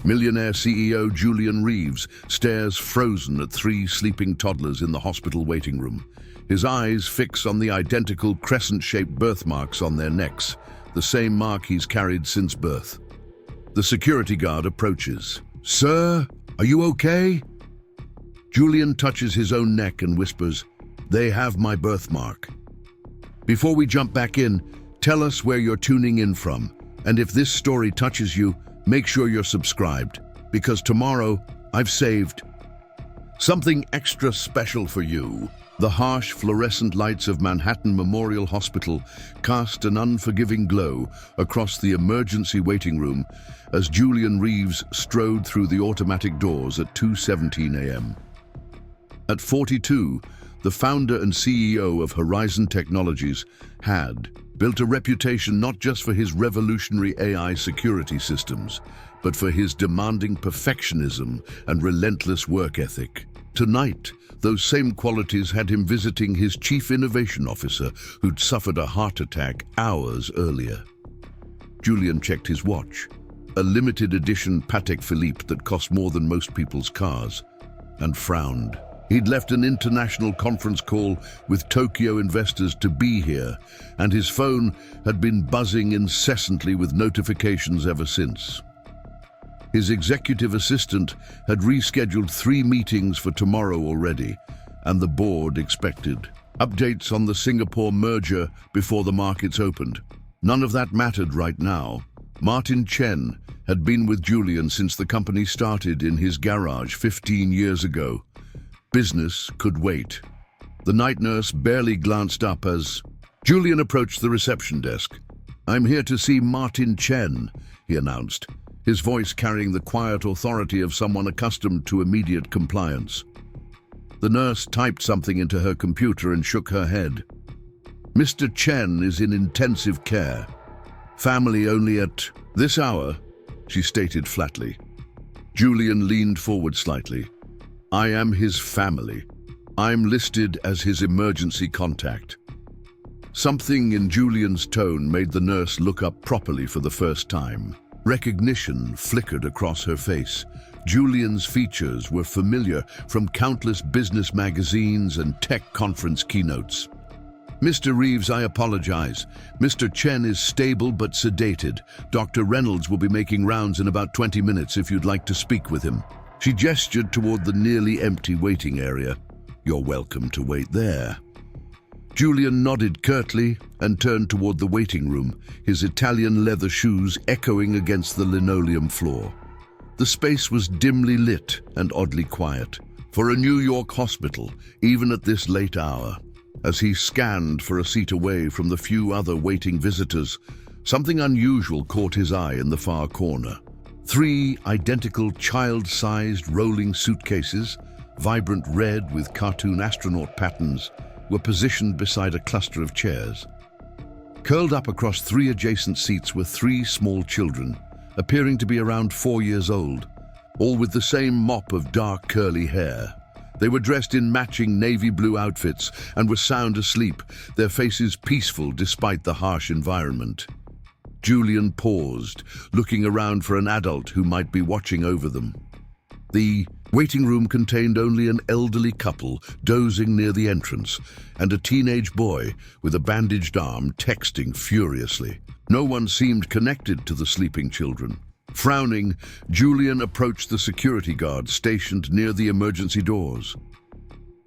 Millionaire CEO Julian Reeves stares frozen at three sleeping toddlers in the hospital waiting room. His eyes fix on the identical crescent-shaped birthmarks on their necks, the same mark he's carried since birth. The security guard approaches. "Sir, are you okay?" Julian touches his own neck and whispers, "They have my birthmark." Before we jump back in, tell us where you're tuning in from, and if this story touches you, make sure you're subscribed, because tomorrow I've saved something extra special for you. The harsh fluorescent lights of Manhattan Memorial Hospital cast an unforgiving glow across the emergency waiting room as Julian Reeves strode through the automatic doors at 2:17 a.m. At 42, the founder and CEO of Horizon Technologies had built a reputation not just for his revolutionary AI security systems, but for his demanding perfectionism and relentless work ethic. Tonight, those same qualities had him visiting his chief innovation officer, who'd suffered a heart attack hours earlier. Julian checked his watch, a limited edition Patek Philippe that cost more than most people's cars, and frowned. He'd left an international conference call with Tokyo investors to be here, and his phone had been buzzing incessantly with notifications ever since. His executive assistant had rescheduled 3 meetings for tomorrow already, and the board expected updates on the Singapore merger before the markets opened. None of that mattered right now. Martin Chen had been with Julian since the company started in his garage 15 years ago. Business could wait. The night nurse barely glanced up as Julian approached the reception desk. "I'm here to see Martin Chen," he announced, his voice carrying the quiet authority of someone accustomed to immediate compliance. The nurse typed something into her computer and shook her head. "Mr. Chen is in intensive care. Family only at this hour," she stated flatly. Julian leaned forward slightly. "I am his family. I'm listed as his emergency contact." Something in Julian's tone made the nurse look up properly for the first time. Recognition flickered across her face. Julian's features were familiar from countless business magazines and tech conference keynotes. "Mr. Reeves, I apologize. Mr. Chen is stable but sedated. Dr. Reynolds will be making rounds in about 20 minutes if you'd like to speak with him." She gestured toward the nearly empty waiting area. "You're welcome to wait there." Julian nodded curtly and turned toward the waiting room, his Italian leather shoes echoing against the linoleum floor. The space was dimly lit and oddly quiet, for a New York hospital, even at this late hour. As he scanned for a seat away from the few other waiting visitors, something unusual caught his eye in the far corner. 3 identical child-sized rolling suitcases, vibrant red with cartoon astronaut patterns, were positioned beside a cluster of chairs. Curled up across 3 adjacent seats were 3 small children, appearing to be around 4 years old, all with the same mop of dark curly hair. They were dressed in matching navy blue outfits and were sound asleep, their faces peaceful despite the harsh environment. Julian paused, looking around for an adult who might be watching over them. The waiting room contained only an elderly couple dozing near the entrance and a teenage boy with a bandaged arm texting furiously. No one seemed connected to the sleeping children. Frowning, Julian approached the security guard stationed near the emergency doors.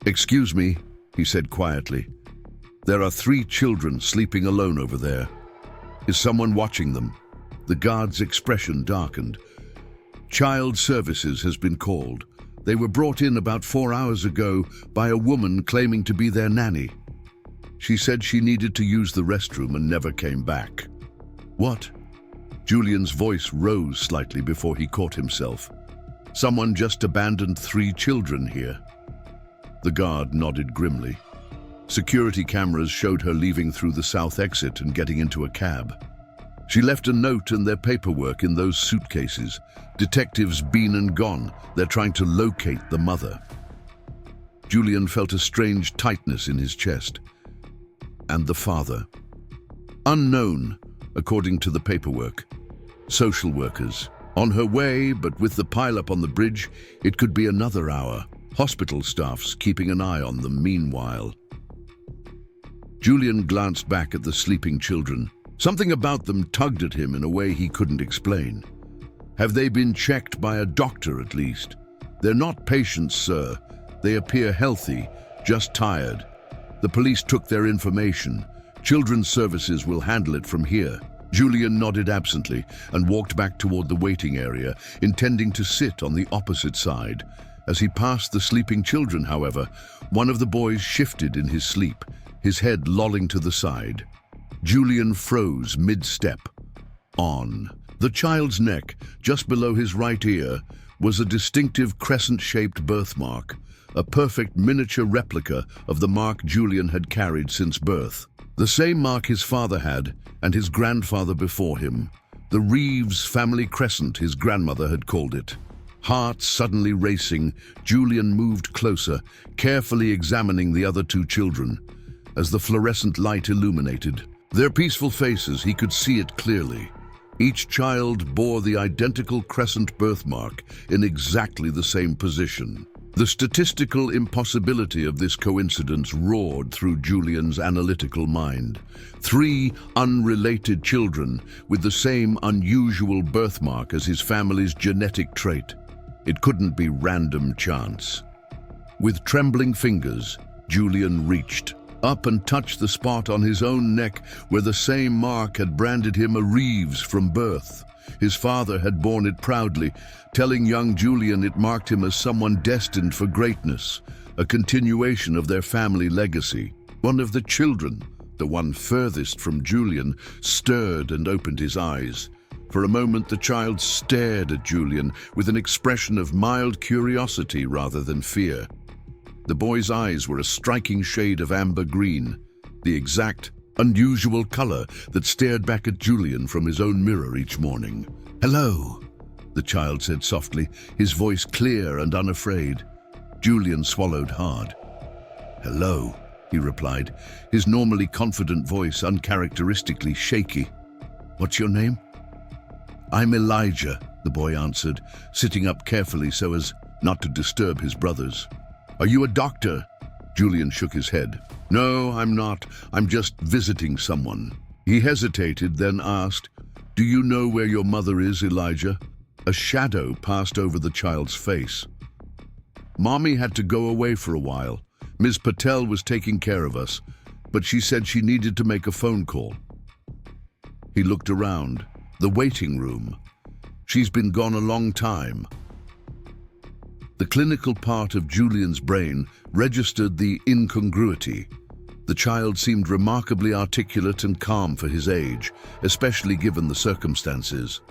"Excuse me," he said quietly. "There are 3 children sleeping alone over there. Is someone watching them?" The guard's expression darkened. "Child Services has been called. They were brought in about 4 hours ago by a woman claiming to be their nanny. She said she needed to use the restroom and never came back." "What?" Julian's voice rose slightly before he caught himself. "Someone just abandoned 3 children here." The guard nodded grimly. Security cameras showed her leaving through the south exit and getting into a cab. She left a note and their paperwork in those suitcases. Detectives been and gone. They're trying to locate the mother. Julian felt a strange tightness in his chest. And the father? Unknown, according to the paperwork. Social workers, On her way, but with the pileup on the bridge, it could be another hour. Hospital staff's keeping an eye on them meanwhile. Julian glanced back at the sleeping children. Something about them tugged at him in a way he couldn't explain. Have they been checked by a doctor at least? They're not patients, sir. They appear healthy, just tired. The police took their information. Children's Services will handle it from here. Julian nodded absently and walked back toward the waiting area, intending to sit on the opposite side. As he passed the sleeping children, however, one of the boys shifted in his sleep, his head lolling to the side. Julian froze mid-step. On the child's neck, just below his right ear, was a distinctive crescent-shaped birthmark, a perfect miniature replica of the mark Julian had carried since birth. The same mark his father had, and his grandfather before him. The Reeves family crescent, his grandmother had called it. Heart suddenly racing, Julian moved closer, carefully examining the other two children. As the fluorescent light illuminated their peaceful faces, he could see it clearly. Each child bore the identical crescent birthmark in exactly the same position. The statistical impossibility of this coincidence roared through Julian's analytical mind. 3 unrelated children with the same unusual birthmark as his family's genetic trait. It couldn't be random chance. With trembling fingers, Julian reached up and touched the spot on his own neck where the same mark had branded him a Reeves from birth. His father had borne it proudly, telling young Julian it marked him as someone destined for greatness, a continuation of their family legacy. One of the children, the one furthest from Julian, stirred and opened his eyes. For a moment the child stared at Julian with an expression of mild curiosity rather than fear. The boy's eyes were a striking shade of amber green, the exact, unusual color that stared back at Julian from his own mirror each morning. "Hello," the child said softly, his voice clear and unafraid. Julian swallowed hard. "Hello," he replied, his normally confident voice uncharacteristically shaky. "What's your name?" "I'm Elijah," the boy answered, sitting up carefully so as not to disturb his brothers. "Are you a doctor?" Julian shook his head. "No, I'm not. I'm just visiting someone." He hesitated, then asked, "Do you know where your mother is, Elijah?" A shadow passed over the child's face. "Mommy had to go away for a while. Ms. Patel was taking care of us, but she said she needed to make a phone call." He looked around. The waiting room. "She's been gone a long time." The clinical part of Julian's brain registered the incongruity. The child seemed remarkably articulate and calm for his age, especially given the circumstances.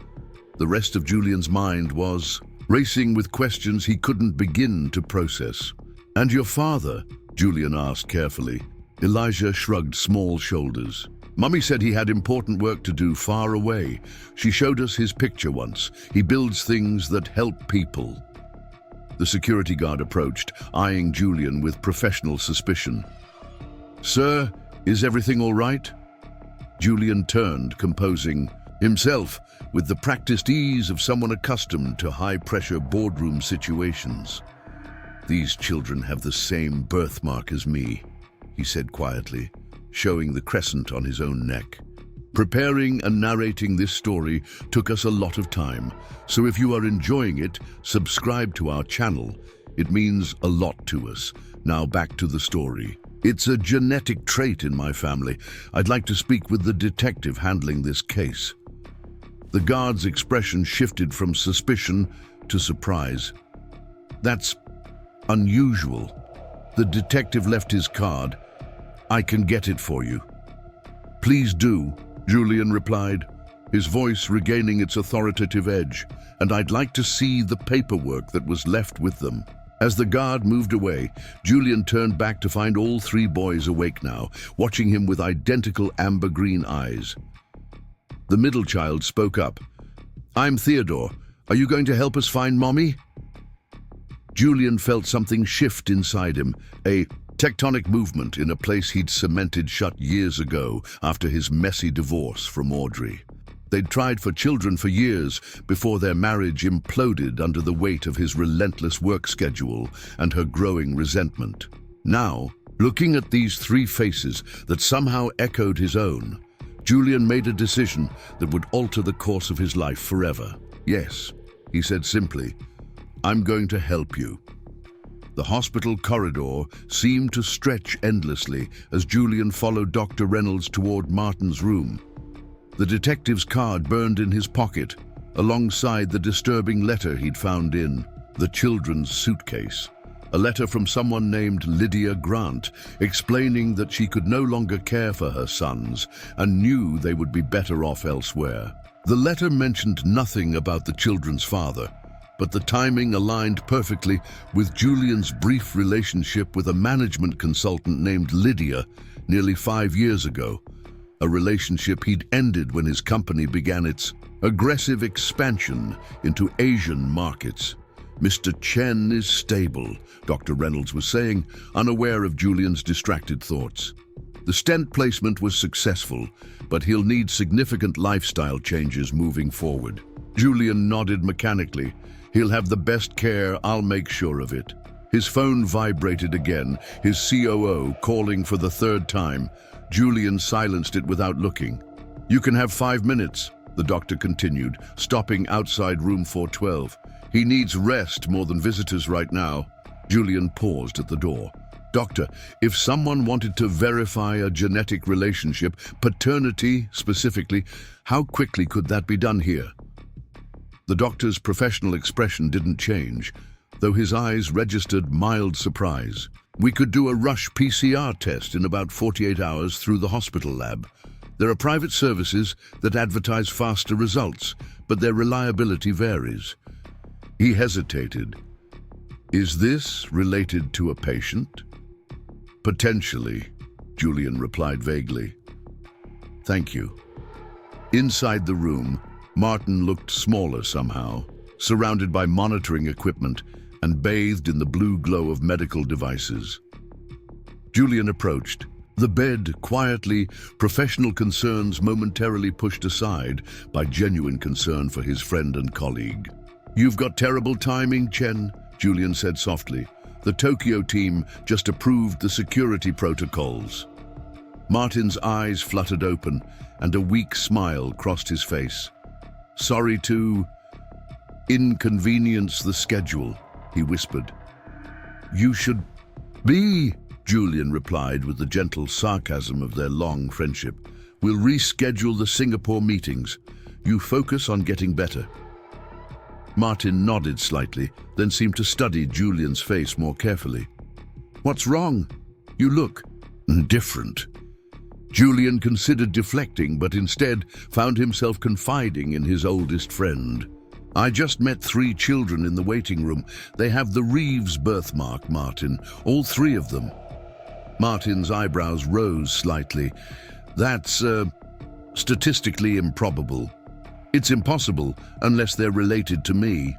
The rest of Julian's mind was racing with questions he couldn't begin to process. "And your father?" Julian asked carefully. Elijah shrugged small shoulders. "Mummy said he had important work to do far away. She showed us his picture once. He builds things that help people." The security guard approached, eyeing Julian with professional suspicion. "Sir, is everything all right?" Julian turned, composing himself with the practiced ease of someone accustomed to high-pressure boardroom situations. "These children have the same birthmark as me," he said quietly, showing the crescent on his own neck. Preparing and narrating this story took us a lot of time, so if you are enjoying it, subscribe to our channel. It means a lot to us. Now back to the story. "It's a genetic trait in my family. I'd like to speak with the detective handling this case." The guard's expression shifted from suspicion to surprise. "That's unusual." The detective left his card. "I can get it for you." "Please do," Julian replied, his voice regaining its authoritative edge, "and I'd like to see the paperwork that was left with them." As the guard moved away, Julian turned back to find all 3 boys awake now, watching him with identical amber-green eyes. The middle child spoke up. "I'm Theodore. Are you going to help us find Mommy?" Julian felt something shift inside him, a tectonic movement in a place he'd cemented shut years ago after his messy divorce from Audrey. They'd tried for children for years before their marriage imploded under the weight of his relentless work schedule and her growing resentment. Now, looking at these three faces that somehow echoed his own, Julian made a decision that would alter the course of his life forever. "Yes," he said simply, "I'm going to help you." The hospital corridor seemed to stretch endlessly as Julian followed Dr. Reynolds toward Martin's room. The detective's card burned in his pocket, alongside the disturbing letter he'd found in the children's suitcase. A letter from someone named Lydia Grant, explaining that she could no longer care for her sons and knew they would be better off elsewhere. The letter mentioned nothing about the children's father, but the timing aligned perfectly with Julian's brief relationship with a management consultant named Lydia nearly 5 years ago, a relationship he'd ended when his company began its aggressive expansion into Asian markets. "Mr. Chen is stable," Dr. Reynolds was saying, unaware of Julian's distracted thoughts. "The stent placement was successful, but he'll need significant lifestyle changes moving forward." Julian nodded mechanically. "He'll have the best care, I'll make sure of it." His phone vibrated again, his COO calling for the third time. Julian silenced it without looking. "You can have 5 minutes," the doctor continued, stopping outside room 412. "He needs rest more than visitors right now." Julian paused at the door. "Doctor, if someone wanted to verify a genetic relationship, paternity specifically, how quickly could that be done here?" The doctor's professional expression didn't change, though his eyes registered mild surprise. "We could do a rush PCR test in about 48 hours through the hospital lab. There are private services that advertise faster results, but their reliability varies." He hesitated. "Is this related to a patient?" "Potentially," Julian replied vaguely. "Thank you." Inside the room, Martin looked smaller somehow, surrounded by monitoring equipment and bathed in the blue glow of medical devices. Julian approached. The bed, quietly, professional concerns momentarily pushed aside by genuine concern for his friend and colleague. "You've got terrible timing, Chen," Julian said softly. "The Tokyo team just approved the security protocols." Martin's eyes fluttered open, and a weak smile crossed his face. "Sorry to inconvenience the schedule," he whispered. "You should be," Julian replied with the gentle sarcasm of their long friendship. "We'll reschedule the Singapore meetings. You focus on getting better." Martin nodded slightly, then seemed to study Julian's face more carefully. "What's wrong? You look different." Julian considered deflecting, but instead found himself confiding in his oldest friend. "I just met 3 children in the waiting room. They have the Reeves birthmark, Martin, all 3 of them." Martin's eyebrows rose slightly. "That's, statistically improbable. It's impossible unless they're related to me."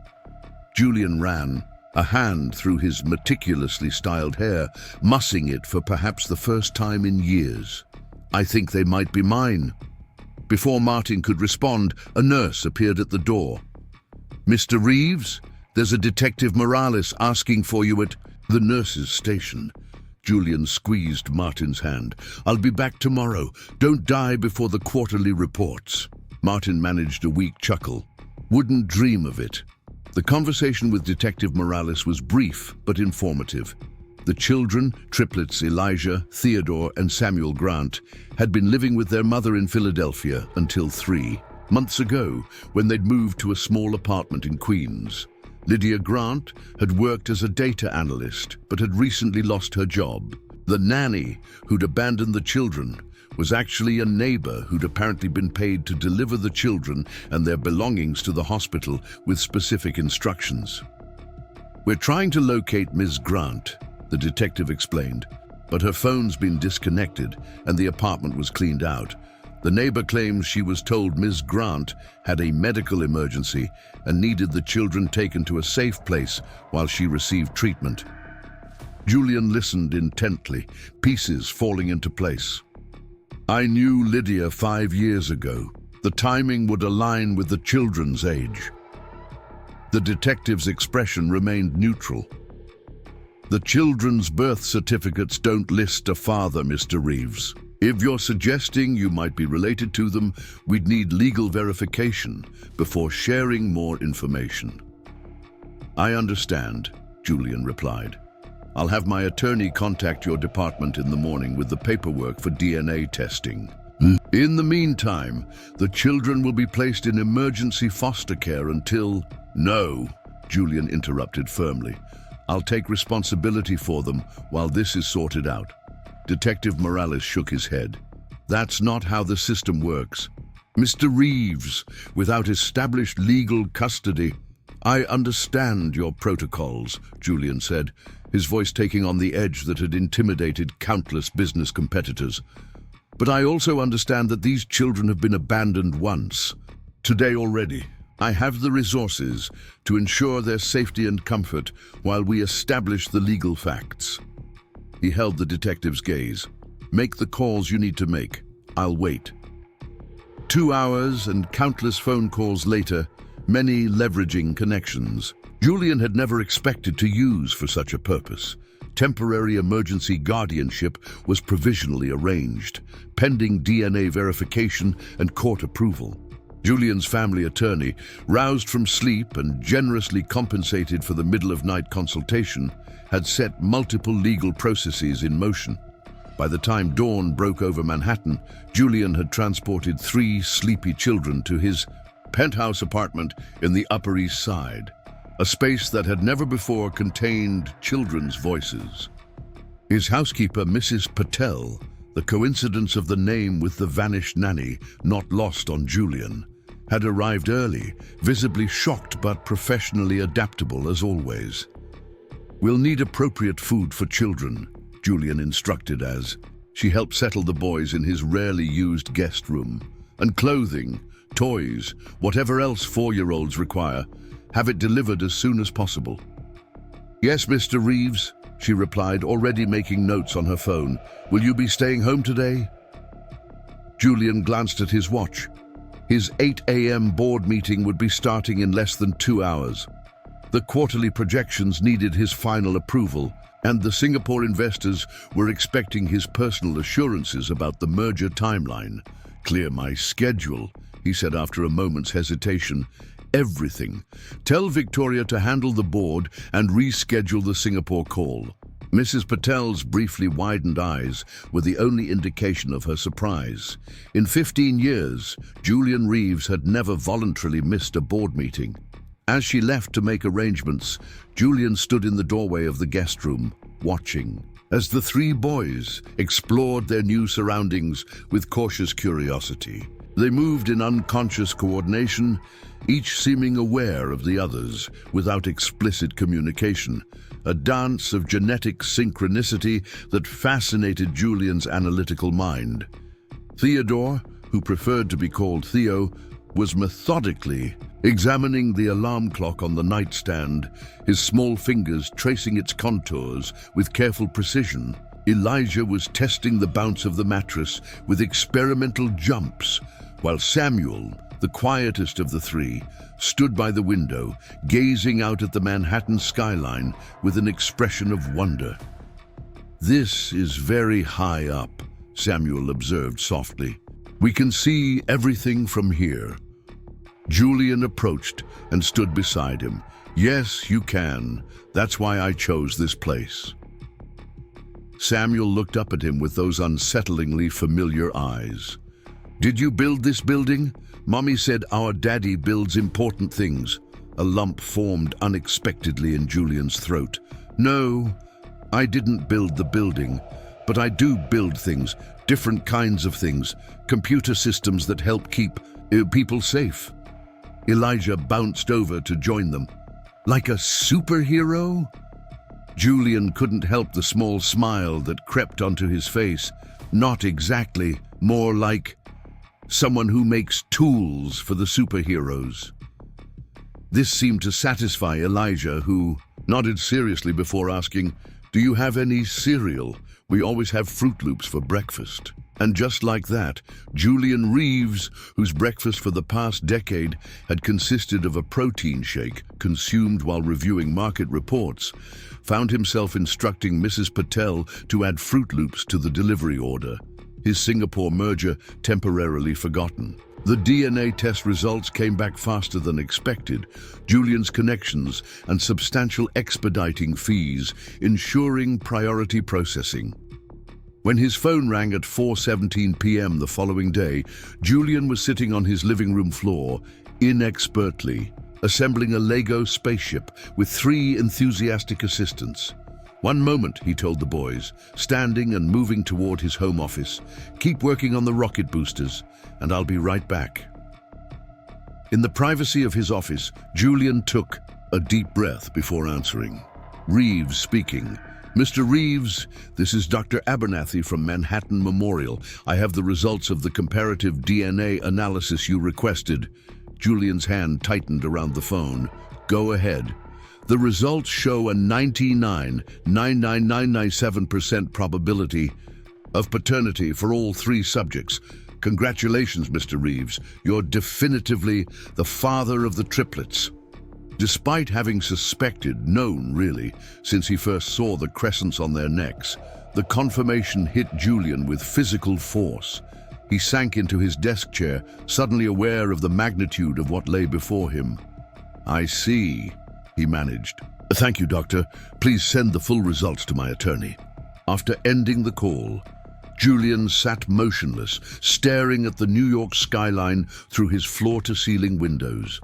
Julian ran, a hand through his meticulously styled hair, mussing it for perhaps the first time in years. "I think they might be mine." Before Martin could respond, a nurse appeared at the door. "Mr. Reeves, there's a Detective Morales asking for you at the nurse's station." Julian squeezed Martin's hand. "I'll be back tomorrow. Don't die before the quarterly reports." Martin managed a weak chuckle. "Wouldn't dream of it." The conversation with Detective Morales was brief but informative. The children, Triplets, Elijah, Theodore, and Samuel Grant, had been living with their mother in Philadelphia until 3 months ago, when they'd moved to a small apartment in Queens. Lydia Grant had worked as a data analyst, but had recently lost her job. The nanny, who'd abandoned the children, was actually a neighbor who'd apparently been paid to deliver the children and their belongings to the hospital with specific instructions. "We're trying to locate Ms. Grant," the detective explained, "but her phone's been disconnected and the apartment was cleaned out. The neighbor claims she was told Ms. Grant had a medical emergency and needed the children taken to a safe place while she received treatment." Julian listened intently, pieces falling into place. "I knew Lydia 5 years ago," The timing would align with the children's age. The detective's expression remained neutral. The children's birth certificates don't list a father, Mr. Reeves. If you're suggesting you might be related to them, we'd need legal verification before sharing more information. I understand, Julian replied. I'll have my attorney contact your department in the morning with the paperwork for DNA testing. In the meantime, the children will be placed in emergency foster care until... No, Julian interrupted firmly. I'll take responsibility for them while this is sorted out. Detective Morales shook his head. That's not how the system works. Mr. Reeves, without established legal custody... I understand your protocols, Julian said, his voice taking on the edge that had intimidated countless business competitors. But I also understand that these children have been abandoned once. Today already. I have the resources to ensure their safety and comfort while we establish the legal facts. He held the detective's gaze. Make the calls you need to make. I'll wait. 2 hours and countless phone calls later, many leveraging connections. Julian had never expected to use for such a purpose. Temporary emergency guardianship was provisionally arranged, pending DNA verification and court approval. Julian's family attorney, roused from sleep and generously compensated for the middle-of-night consultation, had set multiple legal processes in motion. By the time dawn broke over Manhattan, Julian had transported 3 sleepy children to his penthouse apartment in the Upper East Side, a space that had never before contained children's voices. His housekeeper, Mrs. Patel, the coincidence of the name with the vanished nanny, not lost on Julian, had arrived early, visibly shocked but professionally adaptable as always. We'll need appropriate food for children, Julian instructed as she helped settle the boys in his rarely used guest room, and clothing, toys, whatever else 4-year-olds require, have it delivered as soon as possible. Yes, Mr. Reeves, she replied, already making notes on her phone. Will you be staying home today? Julian glanced at his watch. His 8 a.m. board meeting would be starting in less than 2 hours. The quarterly projections needed his final approval, and the Singapore investors were expecting his personal assurances about the merger timeline. Clear my schedule, he said after a moment's hesitation. Everything. Tell Victoria to handle the board and reschedule the Singapore call. Mrs. Patel's briefly widened eyes were the only indication of her surprise. In 15 years, Julian Reeves had never voluntarily missed a board meeting. As she left to make arrangements, Julian stood in the doorway of the guest room, watching, as the 3 boys explored their new surroundings with cautious curiosity. They moved in unconscious coordination, each seeming aware of the others without explicit communication, a dance of genetic synchronicity that fascinated Julian's analytical mind. Theodore, who preferred to be called Theo, was methodically examining the alarm clock on the nightstand, his small fingers tracing its contours with careful precision. Elijah was testing the bounce of the mattress with experimental jumps, while Samuel, the quietest of the 3, stood by the window, gazing out at the Manhattan skyline with an expression of wonder. This is very high up, Samuel observed softly. We can see everything from here. Julian approached and stood beside him. Yes, you can. That's why I chose this place. Samuel looked up at him with those unsettlingly familiar eyes. Did you build this building? Mommy said our daddy builds important things. A lump formed unexpectedly in Julian's throat. No, I didn't build the building, but I do build things, different kinds of things, computer systems that help keep people safe. Elijah bounced over to join them. Like a superhero? Julian couldn't help the small smile that crept onto his face. Not exactly, more like someone who makes tools for the superheroes. This seemed to satisfy Elijah, who nodded seriously before asking, "Do you have any cereal? We always have Fruit Loops for breakfast." And just like that, Julian Reeves, whose breakfast for the past decade had consisted of a protein shake consumed while reviewing market reports, found himself instructing Mrs. Patel to add Fruit Loops to the delivery order, his Singapore merger temporarily forgotten. The DNA test results came back faster than expected, Julian's connections and substantial expediting fees ensuring priority processing. When his phone rang at 4:17 p.m. the following day, Julian was sitting on his living room floor, inexpertly, assembling a Lego spaceship with 3 enthusiastic assistants. "One moment," he told the boys, standing and moving toward his home office. "Keep working on the rocket boosters, and I'll be right back." In the privacy of his office, Julian took a deep breath before answering. Reeves speaking. "Mr. Reeves, this is Dr. Abernathy from Manhattan Memorial. I have the results of the comparative DNA analysis you requested." Julian's hand tightened around the phone. "Go ahead." "The results show a 99.99997% probability of paternity for all 3 subjects. Congratulations, Mr. Reeves. You're definitively the father of the triplets." Despite having known really, since he first saw the crescents on their necks, the confirmation hit Julian with physical force. He sank into his desk chair, suddenly aware of the magnitude of what lay before him. "I see," he managed. "Thank you, doctor. Please send the full results to my attorney." After ending the call, Julian sat motionless, staring at the New York skyline through his floor-to-ceiling windows.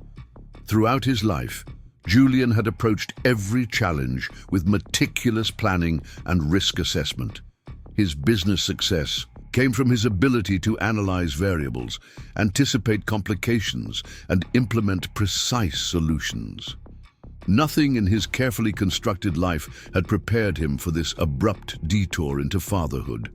Throughout his life, Julian had approached every challenge with meticulous planning and risk assessment. His business success came from his ability to analyze variables, anticipate complications, and implement precise solutions. Nothing in his carefully constructed life had prepared him for this abrupt detour into fatherhood.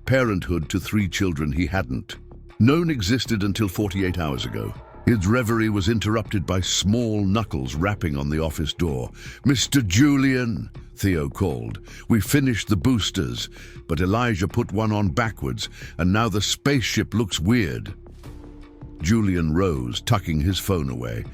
Parenthood to 3 children he hadn't known existed until 48 hours ago. His reverie was interrupted by small knuckles rapping on the office door. "Mr. Julian," Theo called. "We finished the boosters, but Elijah put one on backwards, and now the spaceship looks weird." Julian rose, tucking his phone away.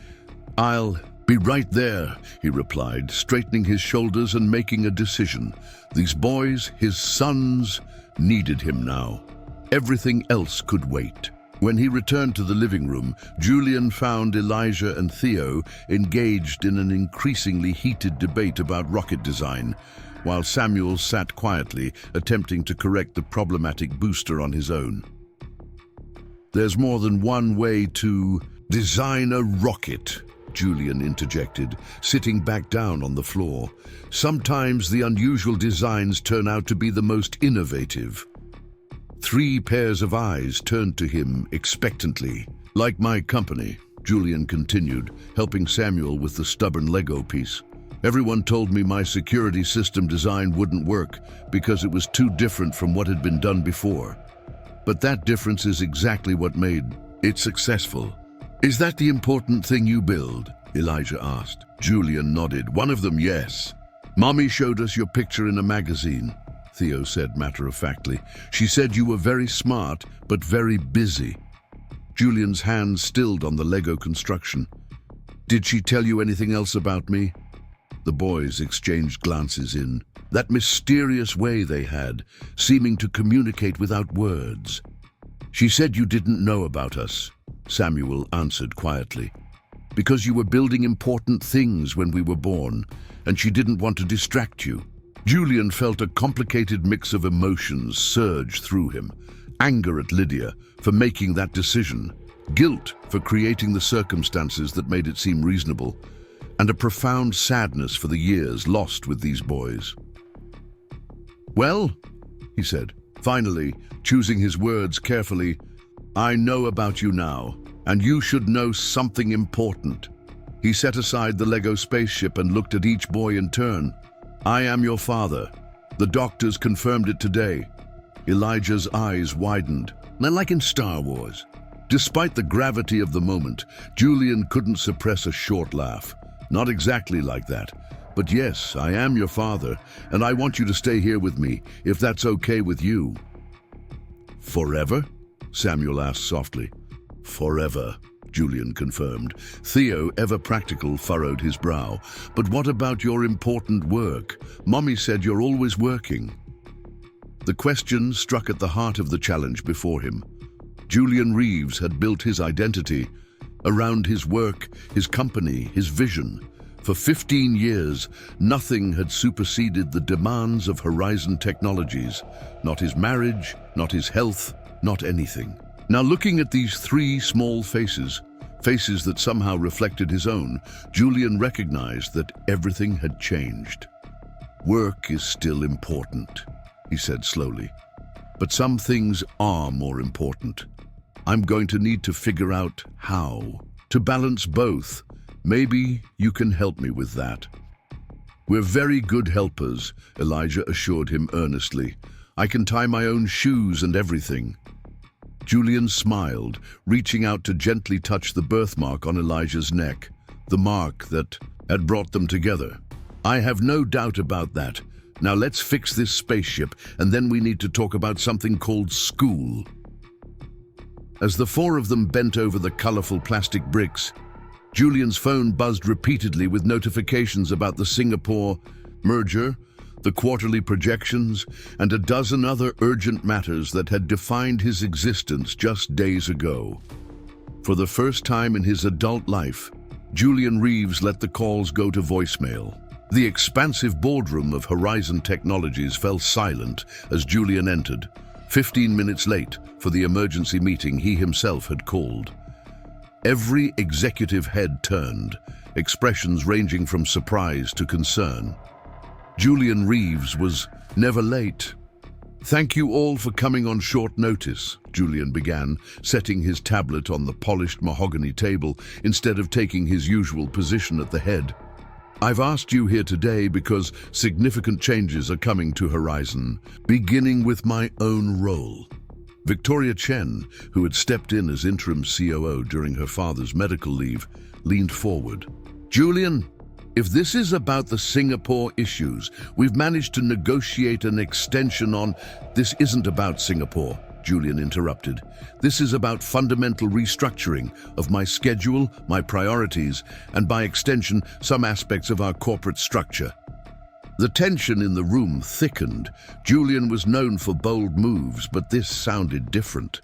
"I'll be right there," he replied, straightening his shoulders and making a decision. These boys, his sons, needed him now. Everything else could wait. When he returned to the living room, Julian found Elijah and Theo engaged in an increasingly heated debate about rocket design, while Samuel sat quietly, attempting to correct the problematic booster on his own. "There's more than one way to design a rocket," Julian interjected, sitting back down on the floor. "Sometimes the unusual designs turn out to be the most innovative." 3 pairs of eyes turned to him expectantly. "Like my company," Julian continued, helping Samuel with the stubborn Lego piece. "Everyone told me my security system design wouldn't work because it was too different from what had been done before. But that difference is exactly what made it successful." "Is that the important thing you build?" Elijah asked. Julian nodded. "One of them, yes. Mommy showed us your picture in a magazine," Theo said matter-of-factly. "She said you were very smart, but very busy." Julian's hands stilled on the Lego construction. "Did she tell you anything else about me?" The boys exchanged glances in that mysterious way they had, seeming to communicate without words. "She said you didn't know about us," Samuel answered quietly. "Because you were building important things when we were born, and she didn't want to distract you." Julian felt a complicated mix of emotions surge through him. Anger at Lydia for making that decision, guilt for creating the circumstances that made it seem reasonable, and a profound sadness for the years lost with these boys. "Well," he said, finally, choosing his words carefully, "I know about you now, and you should know something important." He set aside the Lego spaceship and looked at each boy in turn. "I am your father. The doctors confirmed it today." Elijah's eyes widened, like in Star Wars. Despite the gravity of the moment, Julian couldn't suppress a short laugh. Not exactly like that, But yes, I am your father, and I want you to stay here with me, if that's okay with you." "Forever?" Samuel asked softly. "Forever," Julian confirmed. Theo, ever practical, furrowed his brow. "But what about your important work? Mommy said you're always working." The question struck at the heart of the challenge before him. Julian Reeves had built his identity around his work, his company, his vision. For 15 years, nothing had superseded the demands of Horizon Technologies. Not his marriage, not his health, not anything. Now, looking at these three small faces that somehow reflected his own, Julian recognized that everything had changed. "Work is still important," he said slowly. "But some things are more important. I'm going to need to figure out how to balance both. Maybe you can help me with that." "We're very good helpers," Elijah assured him earnestly. "I can tie my own shoes and everything." Julian smiled, reaching out to gently touch the birthmark on Elijah's neck, the mark that had brought them together. "I have no doubt about that. Now let's fix this spaceship, and then we need to talk about something called school." As the four of them bent over the colorful plastic bricks, Julian's phone buzzed repeatedly with notifications about the Singapore merger, the quarterly projections, and a dozen other urgent matters that had defined his existence just days ago. For the first time in his adult life, Julian Reeves let the calls go to voicemail. The expansive boardroom of Horizon Technologies fell silent as Julian entered, 15 minutes late for the emergency meeting he himself had called. Every executive head turned, expressions ranging from surprise to concern. Julian Reeves was never late. "Thank you all for coming on short notice," Julian began, setting his tablet on the polished mahogany table instead of taking his usual position at the head. "I've asked you here today because significant changes are coming to Horizon, beginning with my own role." Victoria Chen, who had stepped in as interim COO during her father's medical leave, leaned forward. "Julian, if this is about the Singapore issues, we've managed to negotiate an extension on—" "This isn't about Singapore," Julian interrupted. "This is about fundamental restructuring of my schedule, my priorities, and by extension, some aspects of our corporate structure." The tension in the room thickened. Julian was known for bold moves, but this sounded different.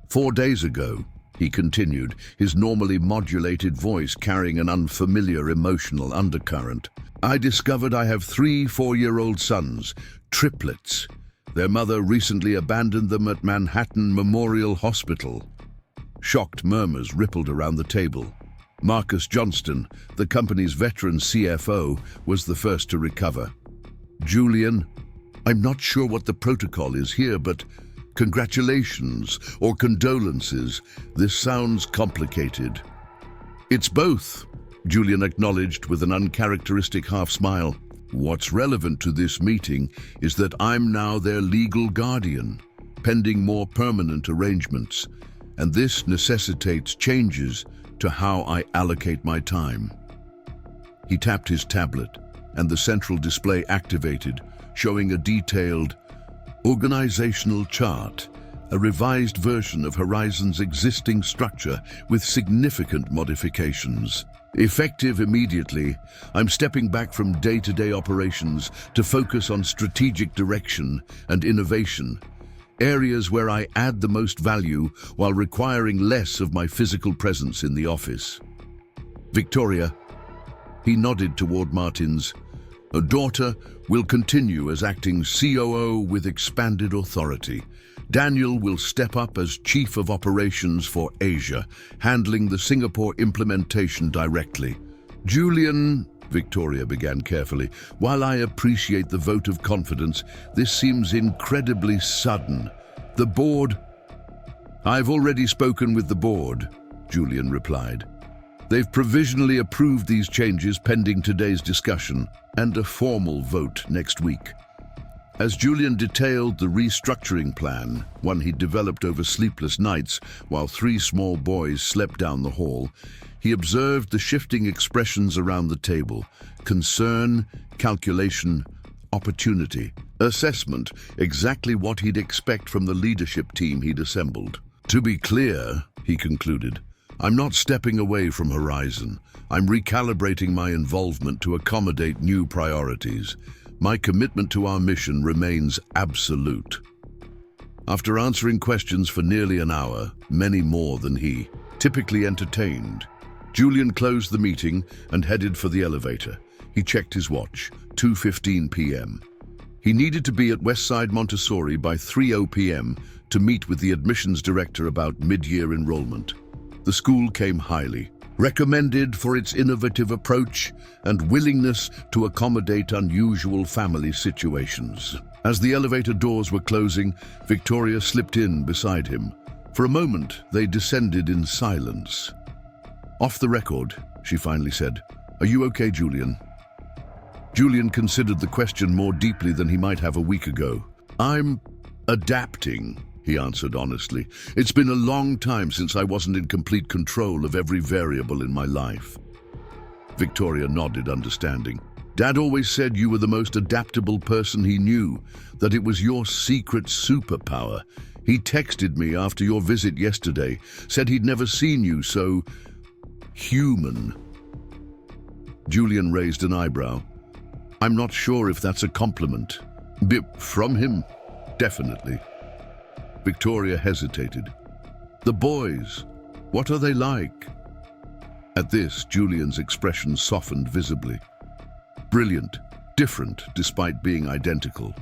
4 days ago, he continued, his normally modulated voice carrying an unfamiliar emotional undercurrent, "I discovered I have 3 4-year-old sons, triplets. Their mother recently abandoned them at Manhattan Memorial Hospital." Shocked murmurs rippled around the table. Marcus Johnston, the company's veteran CFO, was the first to recover. "Julian, I'm not sure what the protocol is here, but congratulations or condolences. This sounds complicated." "It's both," Julian acknowledged with an uncharacteristic half-smile. "What's relevant to this meeting is that I'm now their legal guardian, pending more permanent arrangements, and this necessitates changes to how I allocate my time." He tapped his tablet, and the central display activated, showing a detailed organizational chart, a revised version of Horizon's existing structure with significant modifications. "Effective immediately, I'm stepping back from day-to-day operations to focus on strategic direction and innovation, areas where I add the most value while requiring less of my physical presence in the office." "Victoria," he nodded toward Martin's, "a daughter will continue as acting COO with expanded authority. Daniel will step up as Chief of Operations for Asia, handling the Singapore implementation directly." "Julian," Victoria began carefully, "while I appreciate the vote of confidence, this seems incredibly sudden. The board—" "I've already spoken with the board," Julian replied. "They've provisionally approved these changes pending today's discussion and a formal vote next week. As Julian detailed the restructuring plan, one he'd developed over sleepless nights while three small boys slept down the hall, he observed the shifting expressions around the table: concern, calculation, opportunity. Assessment, exactly what he'd expect from the leadership team he'd assembled. "To be clear," he concluded, "I'm not stepping away from Horizon. I'm recalibrating my involvement to accommodate new priorities. My commitment to our mission remains absolute." After answering questions for nearly an hour, many more than he typically entertained, Julian closed the meeting and headed for the elevator. He checked his watch, 2:15 p.m. He needed to be at Westside Montessori by 3:00 p.m. to meet with the admissions director about mid-year enrollment. The school came highly recommended for its innovative approach and willingness to accommodate unusual family situations. As the elevator doors were closing, Victoria slipped in beside him. For a moment, they descended in silence. "Off the record," she finally said. "Are you okay, Julian?" Julian considered the question more deeply than he might have a week ago. "I'm adapting," he answered honestly. "It's been a long time since I wasn't in complete control of every variable in my life." Victoria nodded, understanding. "Dad always said you were the most adaptable person he knew, that it was your secret superpower. He texted me after your visit yesterday, said he'd never seen you so human." Julian raised an eyebrow. "I'm not sure if that's a compliment." "From him, definitely." Victoria hesitated. "The boys, what are they like?" At this, Julian's expression softened visibly. "Brilliant, different despite being identical.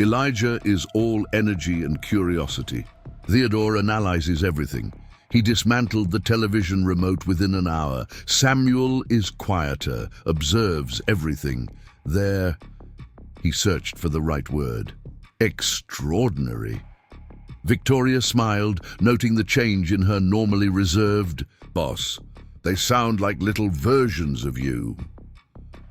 Elijah is all energy and curiosity. Theodore analyzes everything. He dismantled the television remote within an hour. Samuel is quieter, observes everything. He searched for the right word. Extraordinary." Victoria smiled, noting the change in her normally reserved, "Boss, they sound like little versions of you."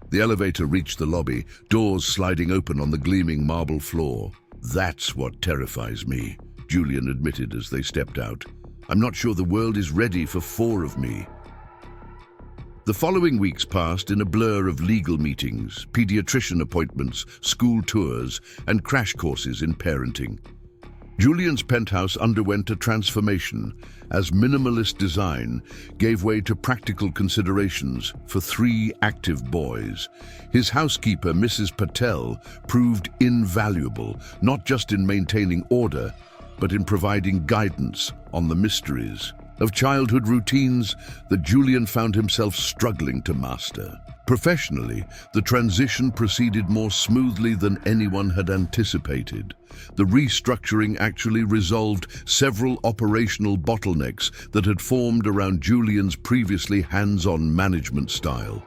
The elevator reached the lobby, doors sliding open on the gleaming marble floor. "That's what terrifies me," Julian admitted as they stepped out. "I'm not sure the world is ready for four of me." The following weeks passed in a blur of legal meetings, pediatrician appointments, school tours, and crash courses in parenting. Julian's penthouse underwent a transformation as minimalist design gave way to practical considerations for three active boys. His housekeeper, Mrs. Patel, proved invaluable, not just in maintaining order, but in providing guidance on the mysteries of childhood routines that Julian found himself struggling to master. Professionally, the transition proceeded more smoothly than anyone had anticipated. The restructuring actually resolved several operational bottlenecks that had formed around Julian's previously hands-on management style.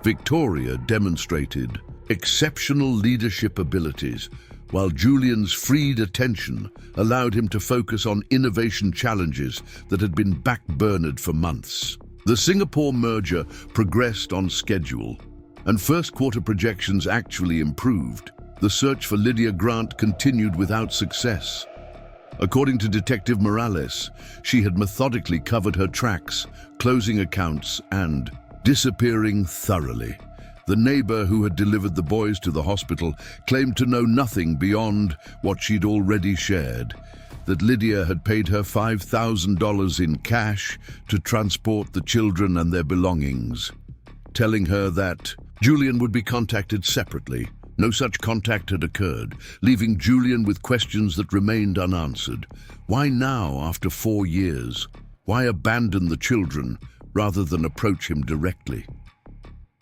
Victoria demonstrated exceptional leadership abilities, while Julian's freed attention allowed him to focus on innovation challenges that had been backburnered for months. The Singapore merger progressed on schedule, and first-quarter projections actually improved. The search for Lydia Grant continued without success. According to Detective Morales, she had methodically covered her tracks, closing accounts, and disappearing thoroughly. The neighbor who had delivered the boys to the hospital claimed to know nothing beyond what she'd already shared, that Lydia had paid her $5,000 in cash to transport the children and their belongings, telling her that Julian would be contacted separately. No such contact had occurred, leaving Julian with questions that remained unanswered. Why now, after 4 years? Why abandon the children rather than approach him directly?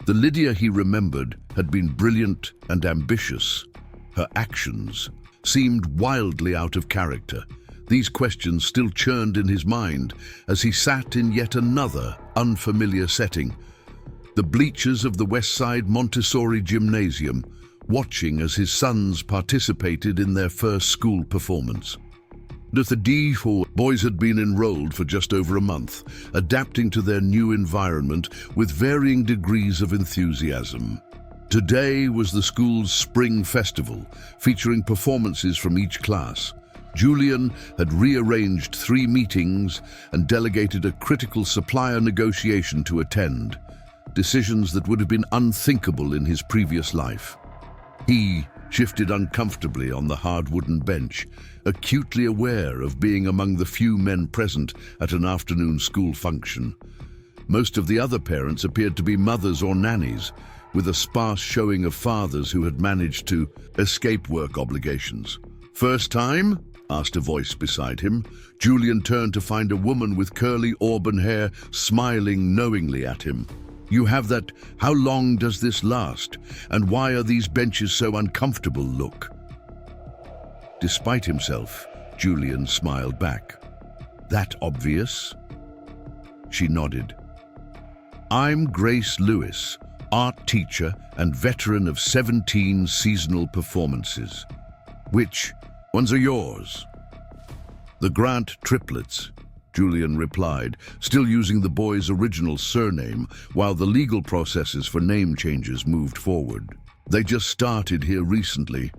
The Lydia he remembered had been brilliant and ambitious. Her actions seemed wildly out of character. These questions still churned in his mind as he sat in yet another unfamiliar setting, the bleachers of the Westside Montessori Gymnasium, watching as his sons participated in their first school performance. The four boys had been enrolled for just over a month, adapting to their new environment with varying degrees of enthusiasm. Today was the school's spring festival, featuring performances from each class. Julian had rearranged 3 meetings and delegated a critical supplier negotiation to attend, decisions that would have been unthinkable in his previous life. He shifted uncomfortably on the hard wooden bench, acutely aware of being among the few men present at an afternoon school function. Most of the other parents appeared to be mothers or nannies, with a sparse showing of fathers who had managed to escape work obligations. "First time?" asked a voice beside him. Julian turned to find a woman with curly auburn hair smiling knowingly at him. "You have that 'how long does this last? And why are these benches so uncomfortable' look." Despite himself, Julian smiled back. "That obvious?" She nodded. "I'm Grace Lewis, art teacher and veteran of 17 seasonal performances." "Which ones are yours?" "The Grant Triplets," Julian replied, still using the boy's original surname while the legal processes for name changes moved forward. "They just started here recently."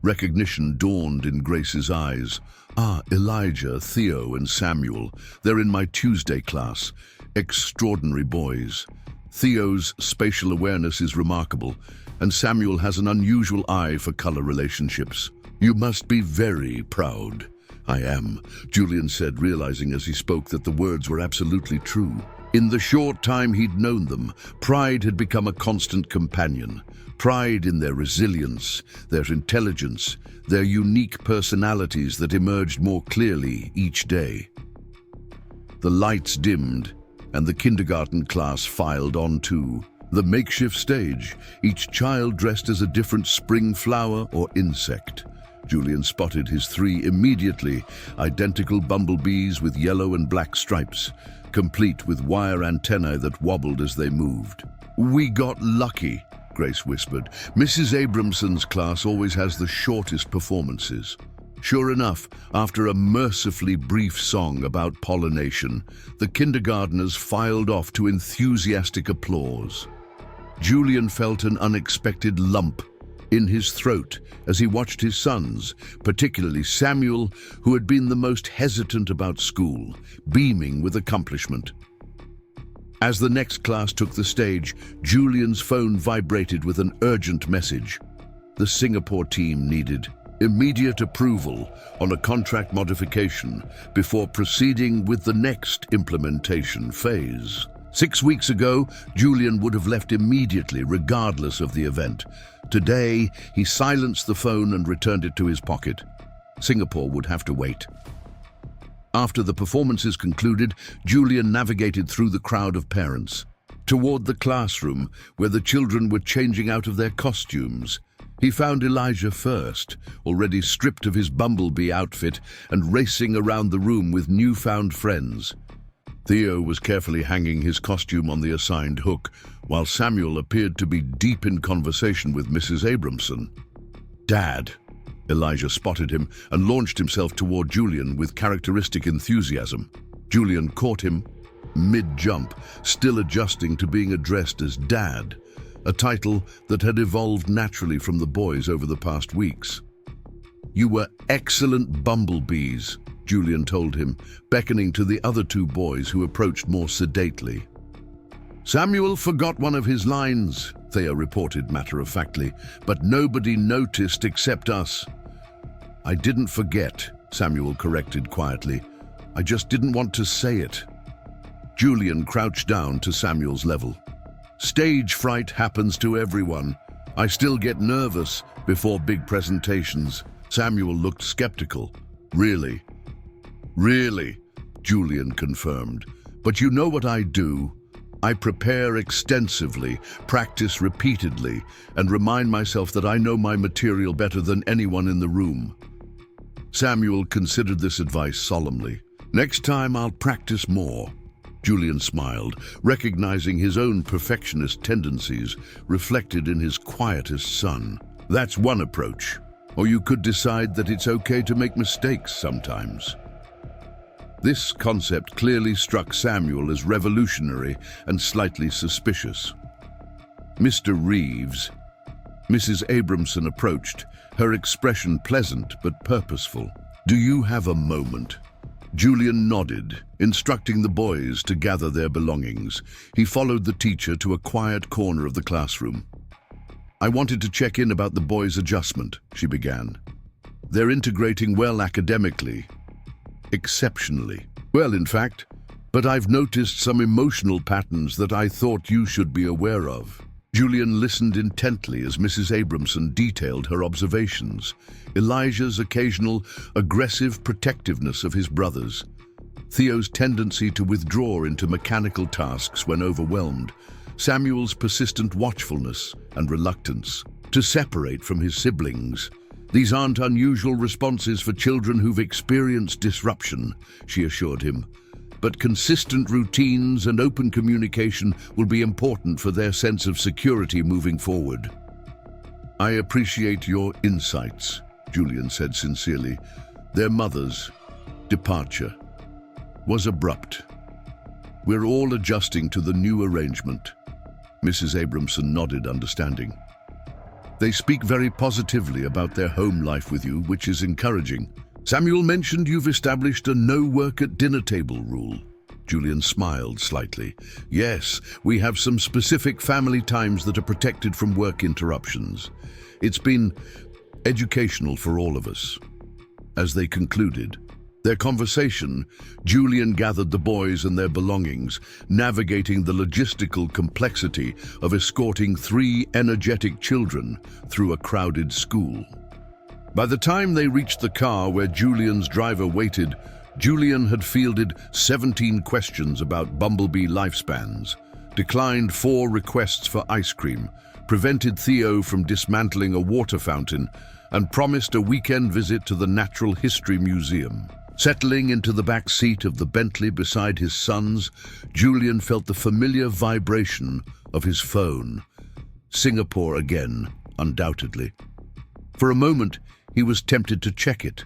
Recognition dawned in Grace's eyes. "Ah, Elijah, Theo, and Samuel. They're in my Tuesday class. Extraordinary boys. Theo's spatial awareness is remarkable, and Samuel has an unusual eye for color relationships. You must be very proud." "I am," Julian said, realizing as he spoke that the words were absolutely true. In the short time he'd known them, pride had become a constant companion. Pride in their resilience, their intelligence, their unique personalities that emerged more clearly each day. The lights dimmed, and the kindergarten class filed onto the makeshift stage, each child dressed as a different spring flower or insect. Julian spotted his 3 immediately identical bumblebees with yellow and black stripes, complete with wire antennae that wobbled as they moved. "We got lucky," Grace whispered. "Mrs. Abramson's class always has the shortest performances." Sure enough, after a mercifully brief song about pollination, the kindergartners filed off to enthusiastic applause. Julian felt an unexpected lump in his throat as he watched his sons, particularly Samuel, who had been the most hesitant about school, beaming with accomplishment. As the next class took the stage, Julian's phone vibrated with an urgent message. The Singapore team needed immediate approval on a contract modification before proceeding with the next implementation phase. 6 weeks ago, Julian would have left immediately, regardless of the event. Today, he silenced the phone and returned it to his pocket. Singapore would have to wait. After the performances concluded, Julian navigated through the crowd of parents, toward the classroom where the children were changing out of their costumes. He found Elijah first, already stripped of his bumblebee outfit and racing around the room with newfound friends. Theo was carefully hanging his costume on the assigned hook, while Samuel appeared to be deep in conversation with Mrs. Abramson. "Dad!" Elijah spotted him and launched himself toward Julian with characteristic enthusiasm. Julian caught him mid-jump, still adjusting to being addressed as Dad, a title that had evolved naturally from the boys over the past weeks. "You were excellent bumblebees," Julian told him, beckoning to the other 2 boys who approached more sedately. "Samuel forgot one of his lines," Theo reported matter-of-factly, "but nobody noticed except us." "I didn't forget," Samuel corrected quietly. "I just didn't want to say it." Julian crouched down to Samuel's level. "Stage fright happens to everyone. I still get nervous before big presentations." Samuel looked skeptical. "Really?" "Really," Julian confirmed. "But you know what I do? I prepare extensively, practice repeatedly, and remind myself that I know my material better than anyone in the room." Samuel considered this advice solemnly. "Next time I'll practice more." Julian smiled, recognizing his own perfectionist tendencies reflected in his quietest son. "That's one approach. Or you could decide that it's okay to make mistakes sometimes." This concept clearly struck Samuel as revolutionary and slightly suspicious. "Mr. Reeves," Mrs. Abramson approached, her expression pleasant but purposeful. "Do you have a moment?" Julian nodded, instructing the boys to gather their belongings. He followed the teacher to a quiet corner of the classroom. "I wanted to check in about the boys' adjustment," she began. "They're integrating well academically. Exceptionally. Well, in fact, but I've noticed some emotional patterns that I thought you should be aware of." Julian listened intently as Mrs. Abramson detailed her observations. Elijah's occasional aggressive protectiveness of his brothers, Theo's tendency to withdraw into mechanical tasks when overwhelmed, Samuel's persistent watchfulness and reluctance to separate from his siblings. "These aren't unusual responses for children who've experienced disruption," she assured him. "But consistent routines and open communication will be important for their sense of security moving forward." "I appreciate your insights," Julian said sincerely. Their mother's departure was abrupt. "We're all adjusting to the new arrangement." Mrs. Abramson nodded understanding. "They speak very positively about their home life with you, which is encouraging. Samuel mentioned you've established a no-work-at-dinner-table rule." Julian smiled slightly. "Yes, we have some specific family times that are protected from work interruptions. It's been educational for all of us." As they concluded their conversation, Julian gathered the boys and their belongings, navigating the logistical complexity of escorting 3 energetic children through a crowded school. By the time they reached the car where Julian's driver waited, Julian had fielded 17 questions about bumblebee lifespans, declined 4 requests for ice cream, prevented Theo from dismantling a water fountain, and promised a weekend visit to the Natural History Museum. Settling into the back seat of the Bentley beside his sons, Julian felt the familiar vibration of his phone. Singapore again, undoubtedly. For a moment, he was tempted to check it,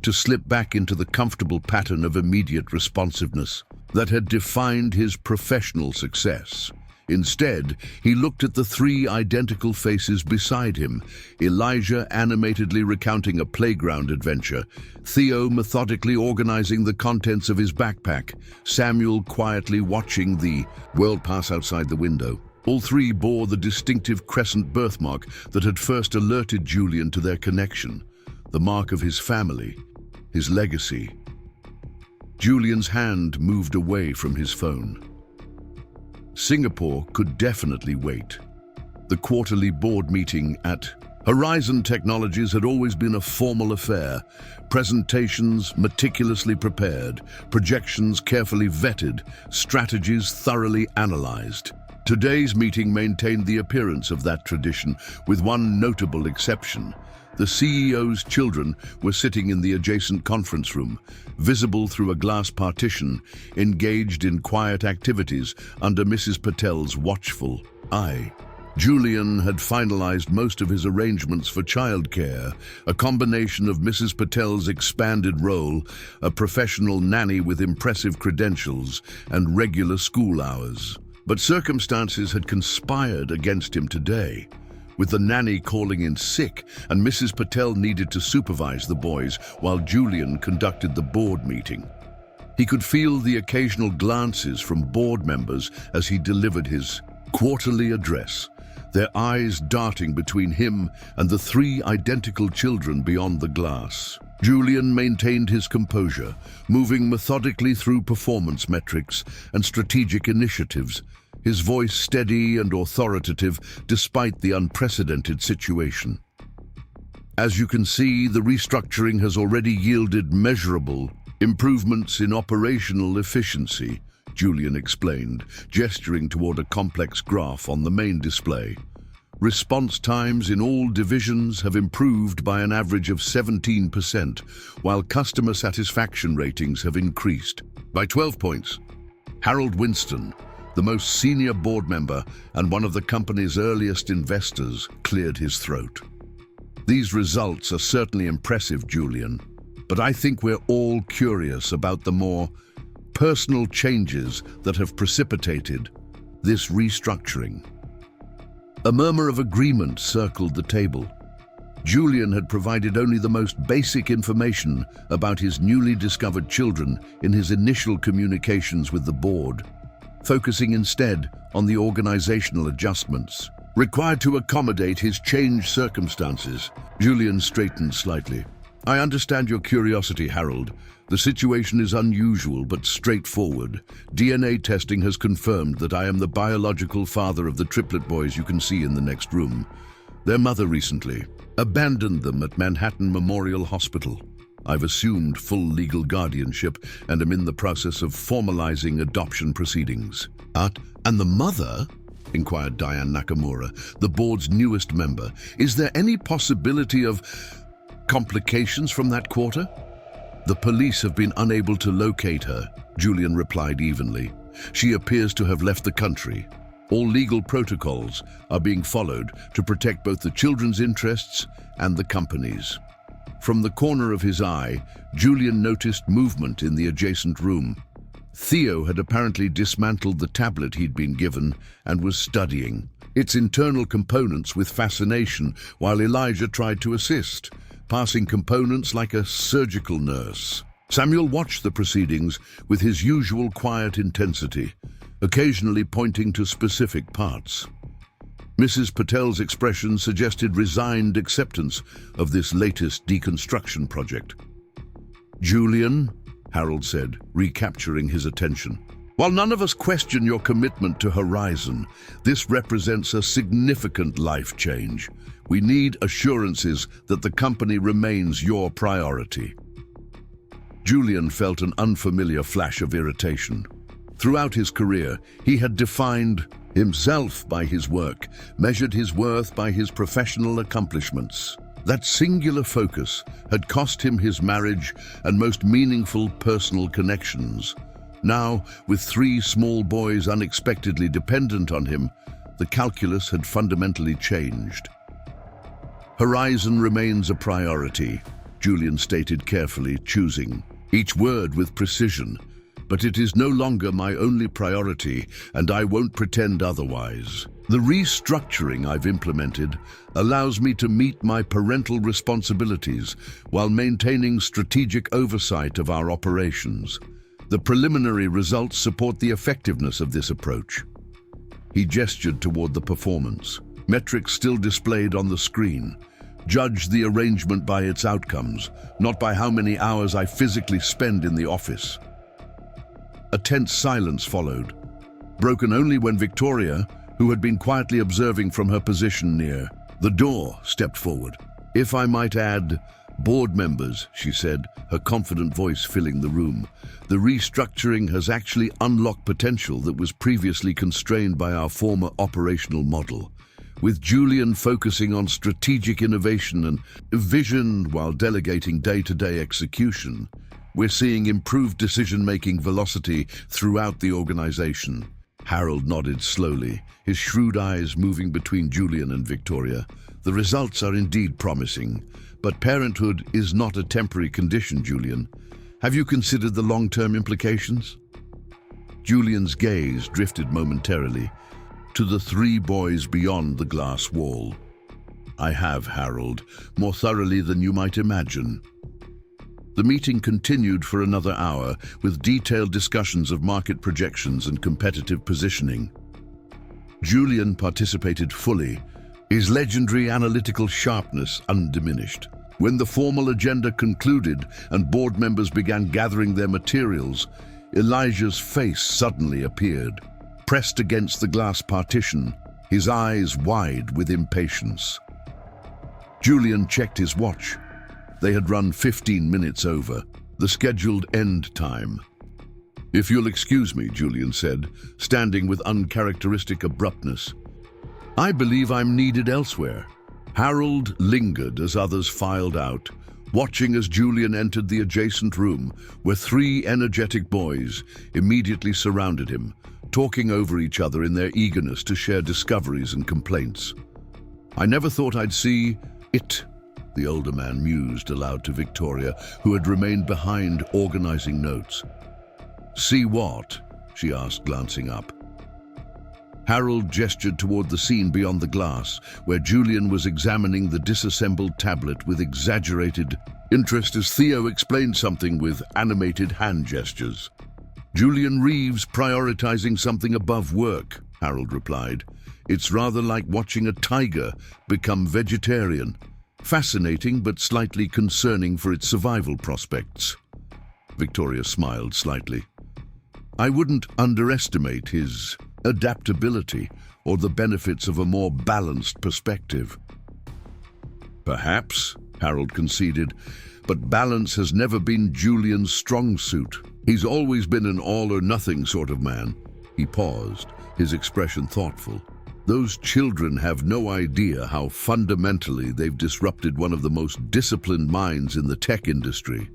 to slip back into the comfortable pattern of immediate responsiveness that had defined his professional success. Instead, he looked at the 3 identical faces beside him, Elijah animatedly recounting a playground adventure, Theo methodically organizing the contents of his backpack, Samuel quietly watching the world pass outside the window. All 3 bore the distinctive crescent birthmark that had first alerted Julian to their connection, the mark of his family, his legacy. Julian's hand moved away from his phone. Singapore could definitely wait. The quarterly board meeting at Horizon Technologies had always been a formal affair. Presentations meticulously prepared, projections carefully vetted, strategies thoroughly analyzed. Today's meeting maintained the appearance of that tradition, with one notable exception. The CEO's children were sitting in the adjacent conference room, visible through a glass partition, engaged in quiet activities under Mrs. Patel's watchful eye. Julian had finalized most of his arrangements for childcare, a combination of Mrs. Patel's expanded role, a professional nanny with impressive credentials, and regular school hours. But circumstances had conspired against him today, with the nanny calling in sick, and Mrs. Patel needed to supervise the boys while Julian conducted the board meeting. He could feel the occasional glances from board members as he delivered his quarterly address, their eyes darting between him and the 3 identical children beyond the glass. Julian maintained his composure, moving methodically through performance metrics and strategic initiatives, his voice steady and authoritative despite the unprecedented situation. As you can see, the restructuring has already yielded measurable improvements in operational efficiency, Julian explained, gesturing toward a complex graph on the main display. Response times in all divisions have improved by an average of 17%, while customer satisfaction ratings have increased by 12 points. Harold Winston, the most senior board member and one of the company's earliest investors, cleared his throat. These results are certainly impressive, Julian, but I think we're all curious about the more personal changes that have precipitated this restructuring. A murmur of agreement circled the table. Julian had provided only the most basic information about his newly discovered children in his initial communications with the board, focusing instead on the organizational adjustments required to accommodate his changed circumstances. Julian straightened slightly. I understand your curiosity, Harold. The situation is unusual but straightforward. DNA testing has confirmed that I am the biological father of the triplet boys you can see in the next room. Their mother recently abandoned them at Manhattan Memorial Hospital. I've assumed full legal guardianship and am in the process of formalizing adoption proceedings. And the mother? Inquired Diane Nakamura, the board's newest member. Is there any possibility of complications from that quarter? The police have been unable to locate her, Julian replied evenly. She appears to have left the country. All legal protocols are being followed to protect both the children's interests and the company's. From the corner of his eye, Julian noticed movement in the adjacent room. Theo had apparently dismantled the tablet he'd been given and was studying its internal components with fascination while Elijah tried to assist, passing components like a surgical nurse. Samuel watched the proceedings with his usual quiet intensity, occasionally pointing to specific parts. Mrs. Patel's expression suggested resigned acceptance of this latest deconstruction project. Julian, Harold said, recapturing his attention. While none of us question your commitment to Horizon, this represents a significant life change. We need assurances that the company remains your priority. Julian felt an unfamiliar flash of irritation. Throughout his career, he had defined himself by his work, measured his worth by his professional accomplishments. That singular focus had cost him his marriage and most meaningful personal connections. Now, with 3 small boys unexpectedly dependent on him, the calculus had fundamentally changed. Horizon remains a priority, Julian stated carefully, choosing each word with precision. But it is no longer my only priority, and I won't pretend otherwise. The restructuring I've implemented allows me to meet my parental responsibilities while maintaining strategic oversight of our operations. The preliminary results support the effectiveness of this approach. He gestured toward the performance. Metrics still displayed on the screen. Judge the arrangement by its outcomes, not by how many hours I physically spend in the office. A tense silence followed, broken only when Victoria, who had been quietly observing from her position near the door, stepped forward. If I might add, board members, she said, her confident voice filling the room. The restructuring has actually unlocked potential that was previously constrained by our former operational model. With Julian focusing on strategic innovation and vision while delegating day-to-day execution, we're seeing improved decision-making velocity throughout the organization. Harold nodded slowly, his shrewd eyes moving between Julian and Victoria. The results are indeed promising, but parenthood is not a temporary condition, Julian. Have you considered the long-term implications? Julian's gaze drifted momentarily to the 3 boys beyond the glass wall. I have, Harold, more thoroughly than you might imagine. The meeting continued for another hour with detailed discussions of market projections and competitive positioning. Julian participated fully, his legendary analytical sharpness undiminished. When the formal agenda concluded and board members began gathering their materials, Elijah's face suddenly appeared. Pressed against the glass partition, his eyes wide with impatience. Julian checked his watch. They had run 15 minutes over, the scheduled end time. If you'll excuse me, Julian said, standing with uncharacteristic abruptness. I believe I'm needed elsewhere. Harold lingered as others filed out, watching as Julian entered the adjacent room, where 3 energetic boys immediately surrounded him, talking over each other in their eagerness to share discoveries and complaints. I never thought I'd see it, the older man mused aloud to Victoria, who had remained behind organizing notes. See what? She asked, glancing up. Harold gestured toward the scene beyond the glass, where Julian was examining the disassembled tablet with exaggerated interest as Theo explained something with animated hand gestures. "Julian Reeves prioritizing something above work," Harold replied. "It's rather like watching a tiger become vegetarian. Fascinating but slightly concerning for its survival prospects." Victoria smiled slightly. "I wouldn't underestimate his adaptability or the benefits of a more balanced perspective." "Perhaps," Harold conceded, "but balance has never been Julian's strong suit. He's always been an all-or-nothing sort of man." He paused, his expression thoughtful. "Those children have no idea how fundamentally they've disrupted one of the most disciplined minds in the tech industry."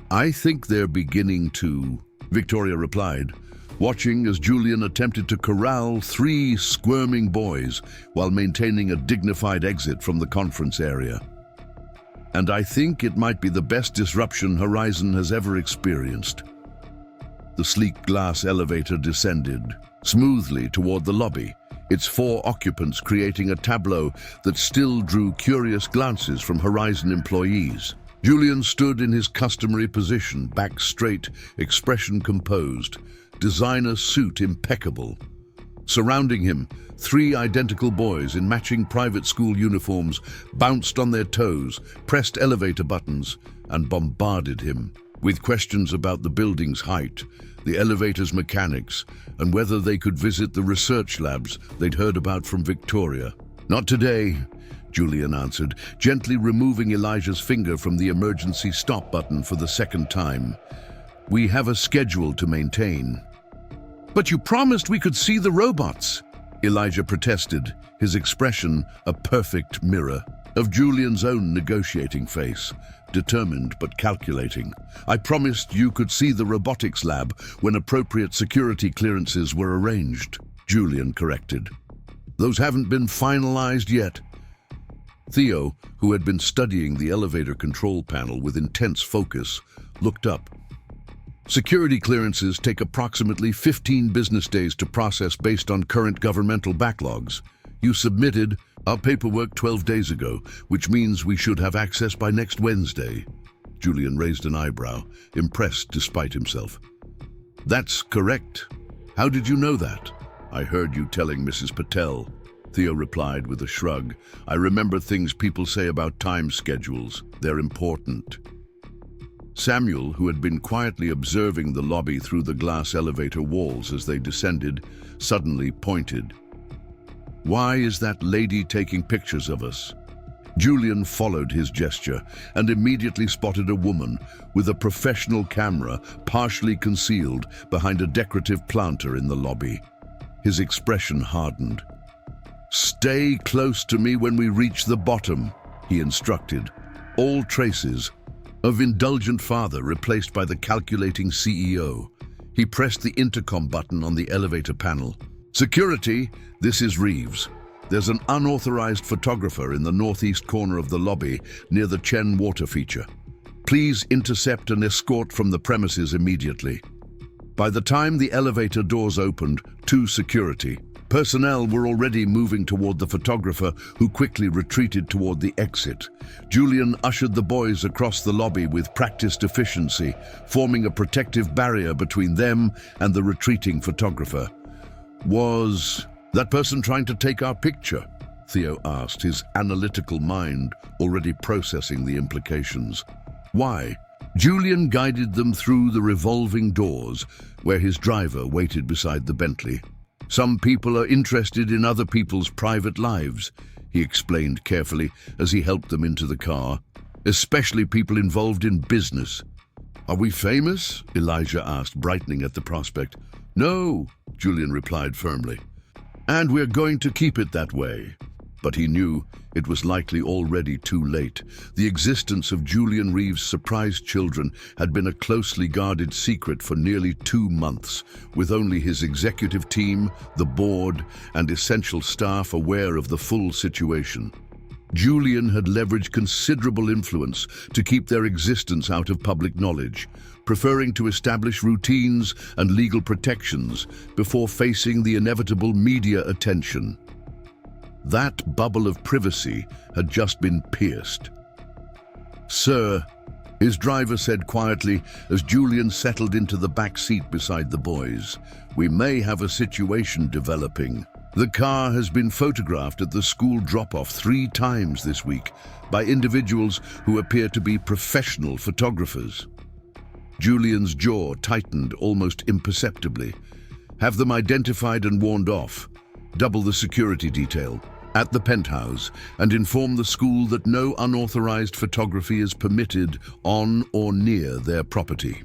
"I think they're beginning to," Victoria replied, watching as Julian attempted to corral 3 squirming boys while maintaining a dignified exit from the conference area. "And I think it might be the best disruption Horizon has ever experienced." The sleek glass elevator descended smoothly toward the lobby, its 4 occupants creating a tableau that still drew curious glances from Horizon employees. Julian stood in his customary position, back straight, expression composed, designer suit impeccable. Surrounding him, 3 identical boys in matching private school uniforms bounced on their toes, pressed elevator buttons, and bombarded him with questions about the building's height, the elevator's mechanics, and whether they could visit the research labs they'd heard about from Victoria. "Not today," Julian answered, gently removing Elijah's finger from the emergency stop button for the second time. "We have a schedule to maintain." "But you promised we could see the robots," Elijah protested, his expression a perfect mirror of Julian's own negotiating face, determined but calculating. "I promised you could see the robotics lab when appropriate security clearances were arranged," Julian corrected. "Those haven't been finalized yet." Theo, who had been studying the elevator control panel with intense focus, looked up. "Security clearances take approximately 15 business days to process based on current governmental backlogs. You submitted our paperwork 12 days ago, which means we should have access by next Wednesday." Julian raised an eyebrow, impressed despite himself. "That's correct. How did you know that?" "I heard you telling Mrs. Patel," Theo replied with a shrug. "I remember things people say about time schedules. They're important." Samuel, who had been quietly observing the lobby through the glass elevator walls as they descended, suddenly pointed. "Why is that lady taking pictures of us?" Julian followed his gesture and immediately spotted a woman with a professional camera partially concealed behind a decorative planter in the lobby. His expression hardened. "Stay close to me when we reach the bottom," he instructed. All traces of indulgent father replaced by the calculating CEO. He pressed the intercom button on the elevator panel. "Security, this is Reeves. There's an unauthorized photographer in the northeast corner of the lobby near the Chen water feature. Please intercept and escort from the premises immediately." By the time the elevator doors opened, 2 security personnel were already moving toward the photographer, who quickly retreated toward the exit. Julian ushered the boys across the lobby with practiced efficiency, forming a protective barrier between them and the retreating photographer. "Was that person trying to take our picture?" Theo asked, his analytical mind already processing the implications. "Why?" Julian guided them through the revolving doors, where his driver waited beside the Bentley. "Some people are interested in other people's private lives," he explained carefully as he helped them into the car, "especially people involved in business." "Are we famous?" Elijah asked, brightening at the prospect. "No," Julian replied firmly. "And we're going to keep it that way." But he knew it was likely already too late. The existence of Julian Reeves' surprised children had been a closely guarded secret for nearly 2 months, with only his executive team, the board, and essential staff aware of the full situation. Julian had leveraged considerable influence to keep their existence out of public knowledge, preferring to establish routines and legal protections before facing the inevitable media attention. That bubble of privacy had just been pierced. "Sir," his driver said quietly as Julian settled into the back seat beside the boys, "we may have a situation developing. The car has been photographed at the school drop-off 3 times this week by individuals who appear to be professional photographers." Julian's jaw tightened almost imperceptibly. "Have them identified and warned off. Double the security detail at the penthouse and inform the school that no unauthorized photography is permitted on or near their property."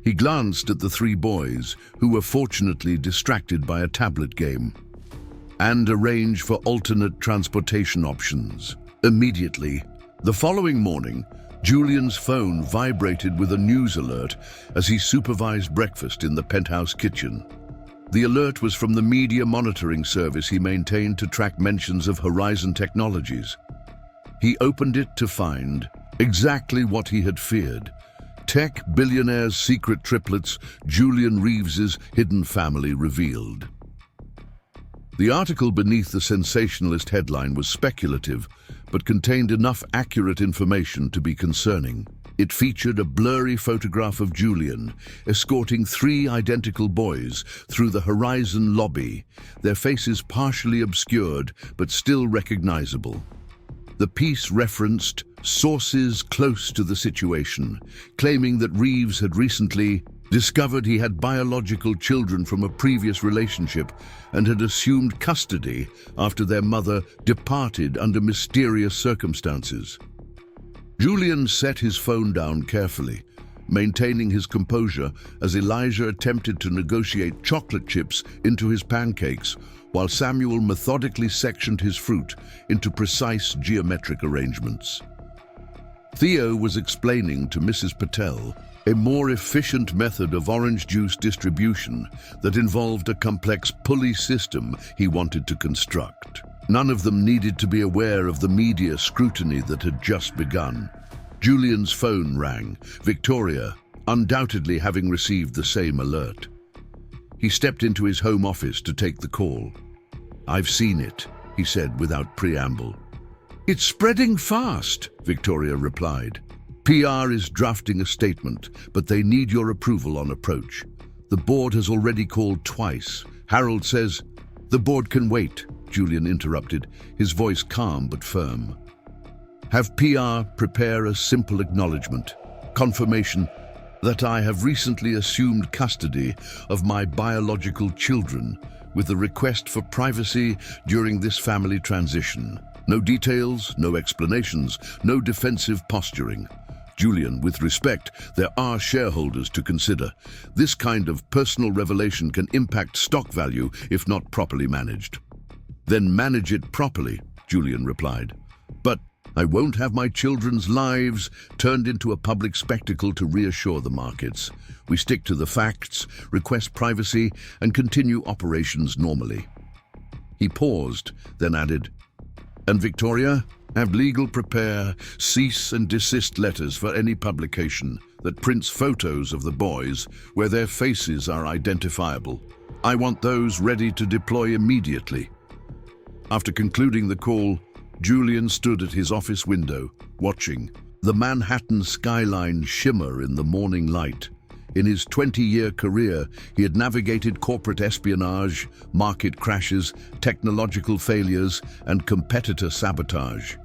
He glanced at the 3 boys, who were fortunately distracted by a tablet game, and arranged for alternate transportation options. Immediately, the following morning, Julian's phone vibrated with a news alert as he supervised breakfast in the penthouse kitchen. The alert was from the media monitoring service he maintained to track mentions of Horizon Technologies. He opened it to find exactly what he had feared: Tech Billionaire's secret triplets, Julian Reeves's hidden family revealed. The article beneath the sensationalist headline was speculative, but contained enough accurate information to be concerning. It featured a blurry photograph of Julian escorting 3 identical boys through the Horizon lobby, their faces partially obscured but still recognizable. The piece referenced sources close to the situation, claiming that Reeves had recently discovered he had biological children from a previous relationship and had assumed custody after their mother departed under mysterious circumstances. Julian set his phone down carefully, maintaining his composure as Elijah attempted to negotiate chocolate chips into his pancakes, while Samuel methodically sectioned his fruit into precise geometric arrangements. Theo was explaining to Mrs. Patel a more efficient method of orange juice distribution that involved a complex pulley system he wanted to construct. None of them needed to be aware of the media scrutiny that had just begun. Julian's phone rang, Victoria undoubtedly having received the same alert. He stepped into his home office to take the call. "I've seen it," he said without preamble. "It's spreading fast," Victoria replied. "PR is drafting a statement, but they need your approval on approach. The board has already called twice. Harold says—" "The board can wait," Julian interrupted, his voice calm but firm. "Have PR prepare a simple acknowledgement, confirmation that I have recently assumed custody of my biological children with a request for privacy during this family transition. No details, no explanations, no defensive posturing. Julian, with respect, there are shareholders to consider. This kind of personal revelation can impact stock value if not properly managed." "Then manage it properly," Julian replied. "But I won't have my children's lives turned into a public spectacle to reassure the markets. We stick to the facts, request privacy, and continue operations normally." He paused, then added, "And Victoria, have legal prepare cease and desist letters for any publication that prints photos of the boys where their faces are identifiable. I want those ready to deploy immediately." After concluding the call, Julian stood at his office window, watching the Manhattan skyline shimmer in the morning light. In his 20-year career, he had navigated corporate espionage, market crashes, technological failures, and competitor sabotage.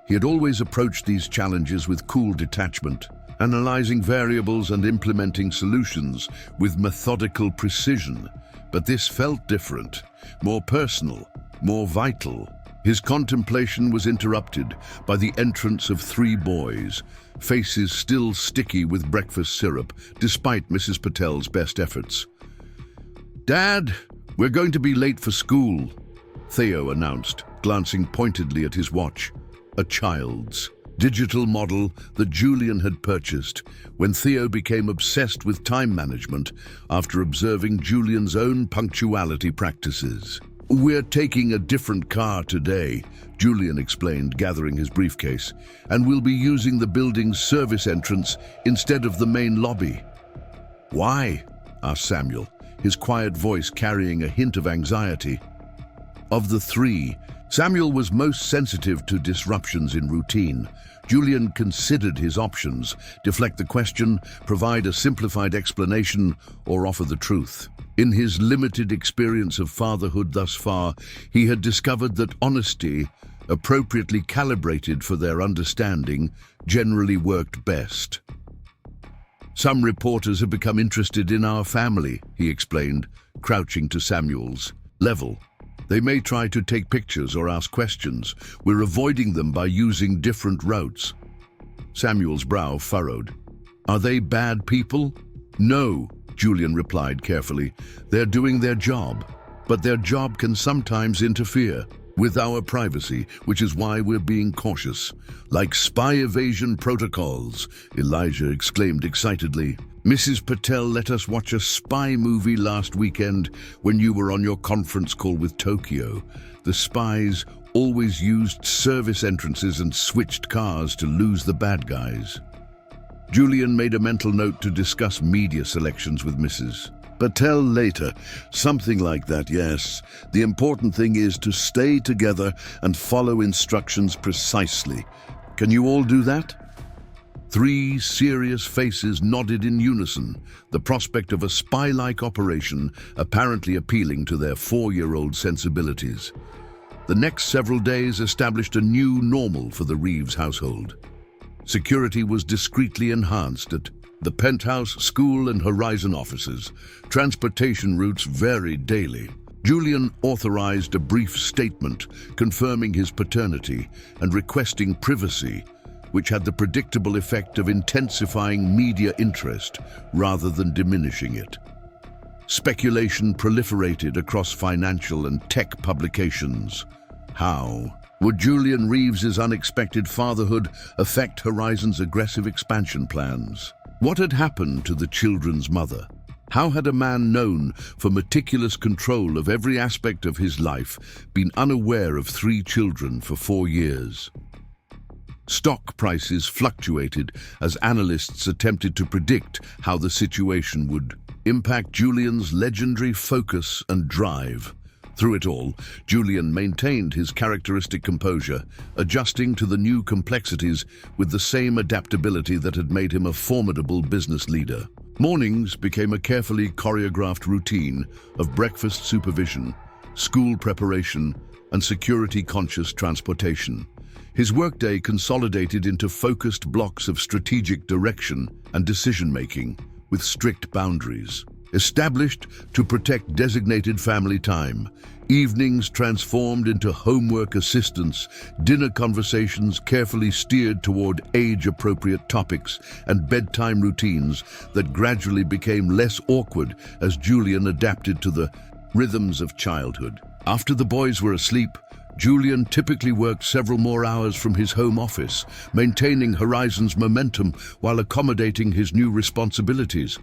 He had always approached these challenges with cool detachment, analyzing variables and implementing solutions with methodical precision. But this felt different, more personal, more vital. His contemplation was interrupted by the entrance of 3 boys, faces still sticky with breakfast syrup, despite Mrs. Patel's best efforts. "Dad, we're going to be late for school," Theo announced, glancing pointedly at his watch. A child's digital model that Julian had purchased when Theo became obsessed with time management after observing Julian's own punctuality practices. "We're taking a different car today," Julian explained, gathering his briefcase, "and we'll be using the building's service entrance instead of the main lobby." "Why?" asked Samuel, his quiet voice carrying a hint of anxiety. Of the three, Samuel was most sensitive to disruptions in routine. Julian considered his options: deflect the question, provide a simplified explanation, or offer the truth. In his limited experience of fatherhood thus far, he had discovered that honesty, appropriately calibrated for their understanding, generally worked best. "Some reporters have become interested in our family," he explained, crouching to Samuel's level. "They may try to take pictures or ask questions. We're avoiding them by using different routes." Samuel's brow furrowed. "Are they bad people?" "No," Julian replied carefully. "They're doing their job, but their job can sometimes interfere with our privacy, which is why we're being cautious. Like spy evasion protocols," Elijah exclaimed excitedly. "Mrs. Patel let us watch a spy movie last weekend when you were on your conference call with Tokyo. The spies always used service entrances and switched cars to lose the bad guys." Julian made a mental note to discuss media selections with Mrs. Patel later. "Something like that, yes. The important thing is to stay together and follow instructions precisely. Can you all do that?" Three serious faces nodded in unison, the prospect of a spy-like operation apparently appealing to their 4-year-old sensibilities. The next several days established a new normal for the Reeves household. Security was discreetly enhanced at the penthouse, school, and Horizon offices. Transportation routes varied daily. Julian authorized a brief statement confirming his paternity and requesting privacy, which had the predictable effect of intensifying media interest rather than diminishing it. Speculation proliferated across financial and tech publications. How would Julian Reeves's unexpected fatherhood affect Horizon's aggressive expansion plans? What had happened to the children's mother? How had a man known for meticulous control of every aspect of his life been unaware of 3 children for 4 years? Stock prices fluctuated as analysts attempted to predict how the situation would impact Julian's legendary focus and drive. Through it all, Julian maintained his characteristic composure, adjusting to the new complexities with the same adaptability that had made him a formidable business leader. Mornings became a carefully choreographed routine of breakfast supervision, school preparation, and security-conscious transportation. His workday consolidated into focused blocks of strategic direction and decision-making, with strict boundaries. Established to protect designated family time, evenings transformed into homework assistance, dinner conversations carefully steered toward age-appropriate topics, and bedtime routines that gradually became less awkward as Julian adapted to the rhythms of childhood. After the boys were asleep, Julian typically worked several more hours from his home office, maintaining Horizon's momentum while accommodating his new responsibilities.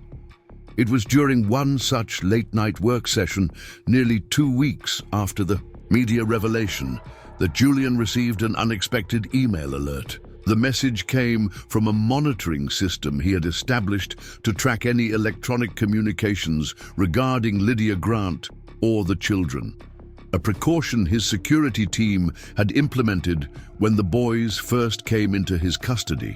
It was during one such late-night work session, nearly 2 weeks after the media revelation, that Julian received an unexpected email alert. The message came from a monitoring system he had established to track any electronic communications regarding Lydia Grant or the children, a precaution his security team had implemented when the boys first came into his custody.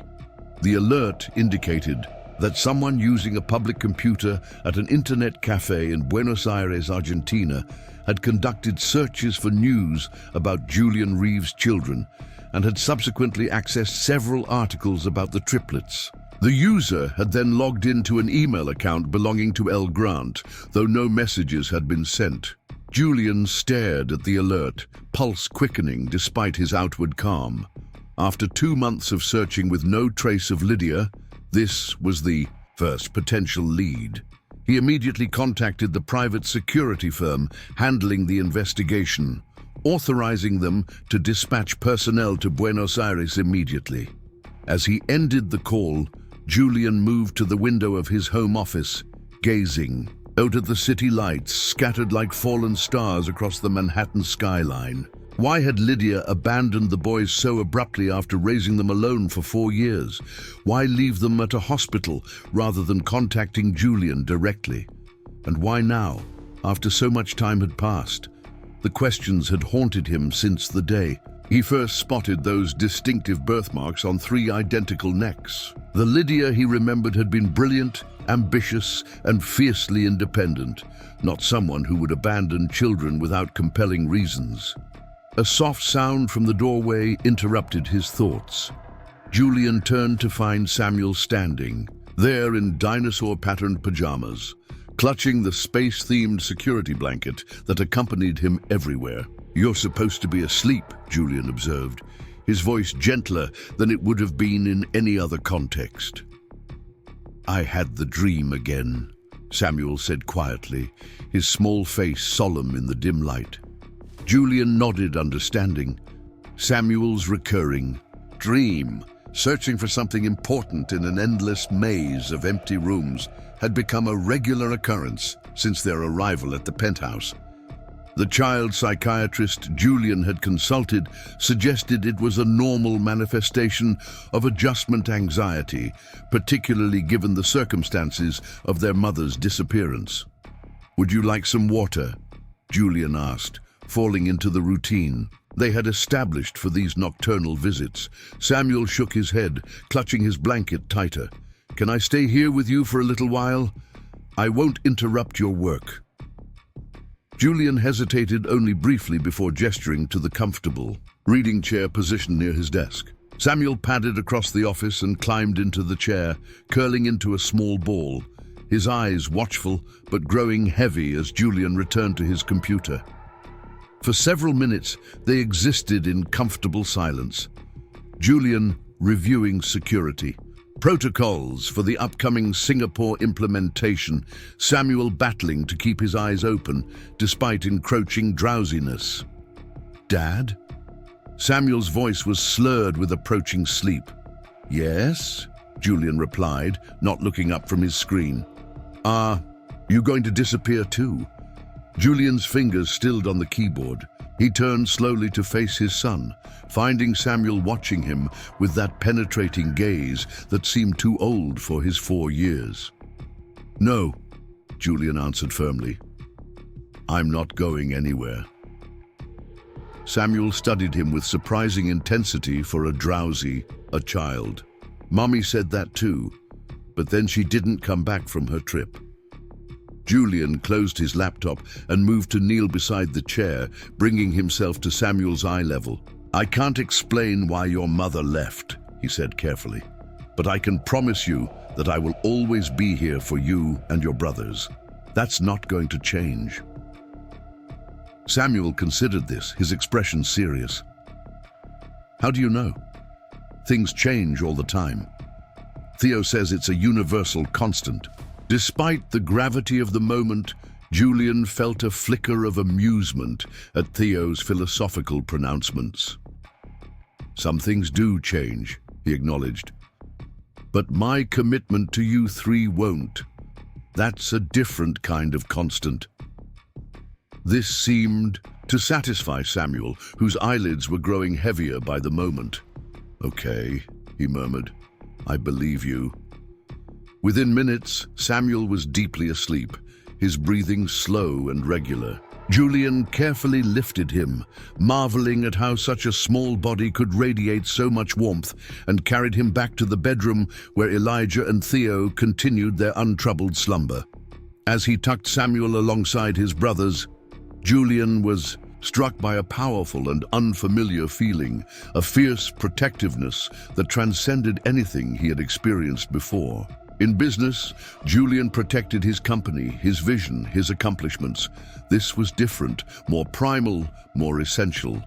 The alert indicated that someone using a public computer at an internet cafe in Buenos Aires, Argentina, had conducted searches for news about Julian Reeves' children and had subsequently accessed several articles about the triplets. The user had then logged into an email account belonging to L. Grant, though no messages had been sent. Julian stared at the alert, pulse quickening despite his outward calm. After 2 months of searching with no trace of Lydia, this was the first potential lead. He immediately contacted the private security firm handling the investigation, authorizing them to dispatch personnel to Buenos Aires immediately. As he ended the call, Julian moved to the window of his home office, gazing out at the city lights scattered like fallen stars across the Manhattan skyline. Why had Lydia abandoned the boys so abruptly after raising them alone for 4 years? Why leave them at a hospital rather than contacting Julian directly? And why now, after so much time had passed? The questions had haunted him since the day he first spotted those distinctive birthmarks on 3 identical necks. The Lydia he remembered had been brilliant, ambitious, and fiercely independent, not someone who would abandon children without compelling reasons. A soft sound from the doorway interrupted his thoughts. Julian turned to find Samuel standing, there in dinosaur-patterned pajamas, clutching the space-themed security blanket that accompanied him everywhere. "You're supposed to be asleep," Julian observed, his voice gentler than it would have been in any other context. "I had the dream again," Samuel said quietly, his small face solemn in the dim light. Julian nodded, understanding. Samuel's recurring dream, searching for something important in an endless maze of empty rooms, had become a regular occurrence since their arrival at the penthouse. The child psychiatrist Julian had consulted suggested it was a normal manifestation of adjustment anxiety, particularly given the circumstances of their mother's disappearance. "Would you like some water?" Julian asked, falling into the routine they had established for these nocturnal visits. Samuel shook his head, clutching his blanket tighter. "Can I stay here with you for a little while? I won't interrupt your work." Julian hesitated only briefly before gesturing to the comfortable reading chair positioned near his desk. Samuel padded across the office and climbed into the chair, curling into a small ball, his eyes watchful but growing heavy as Julian returned to his computer. For several minutes, they existed in comfortable silence. Julian reviewing security protocols for the upcoming Singapore implementation, Samuel battling to keep his eyes open despite encroaching drowsiness. "Dad?" Samuel's voice was slurred with approaching sleep. "Yes?" Julian replied, not looking up from his screen. "Are you going to disappear too?" Julian's fingers stilled on the keyboard. He turned slowly to face his son, finding Samuel watching him with that penetrating gaze that seemed too old for his 4 years. "No," Julian answered firmly. "I'm not going anywhere." Samuel studied him with surprising intensity for a child. "Mommy said that too, but then she didn't come back from her trip." Julian closed his laptop and moved to kneel beside the chair, bringing himself to Samuel's eye level. "I can't explain why your mother left," he said carefully, "but I can promise you that I will always be here for you and your brothers. That's not going to change." Samuel considered this, his expression serious. "How do you know?" "Things change all the time. Theo says it's a universal constant." Despite the gravity of the moment, Julian felt a flicker of amusement at Theo's philosophical pronouncements. "Some things do change," he acknowledged. "But my commitment to you 3 won't. That's a different kind of constant." This seemed to satisfy Samuel, whose eyelids were growing heavier by the moment. "Okay," he murmured. "I believe you." Within minutes, Samuel was deeply asleep, his breathing slow and regular. Julian carefully lifted him, marveling at how such a small body could radiate so much warmth, and carried him back to the bedroom where Elijah and Theo continued their untroubled slumber. As he tucked Samuel alongside his brothers, Julian was struck by a powerful and unfamiliar feeling, a fierce protectiveness that transcended anything he had experienced before. In business, Julian protected his company, his vision, his accomplishments. This was different, more primal, more essential.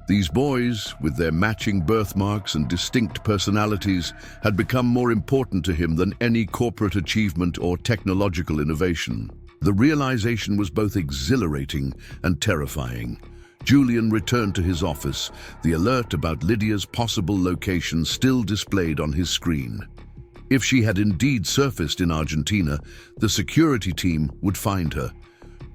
These boys, with their matching birthmarks and distinct personalities, had become more important to him than any corporate achievement or technological innovation. The realization was both exhilarating and terrifying. Julian returned to his office, the alert about Lydia's possible location still displayed on his screen. If she had indeed surfaced in Argentina, the security team would find her.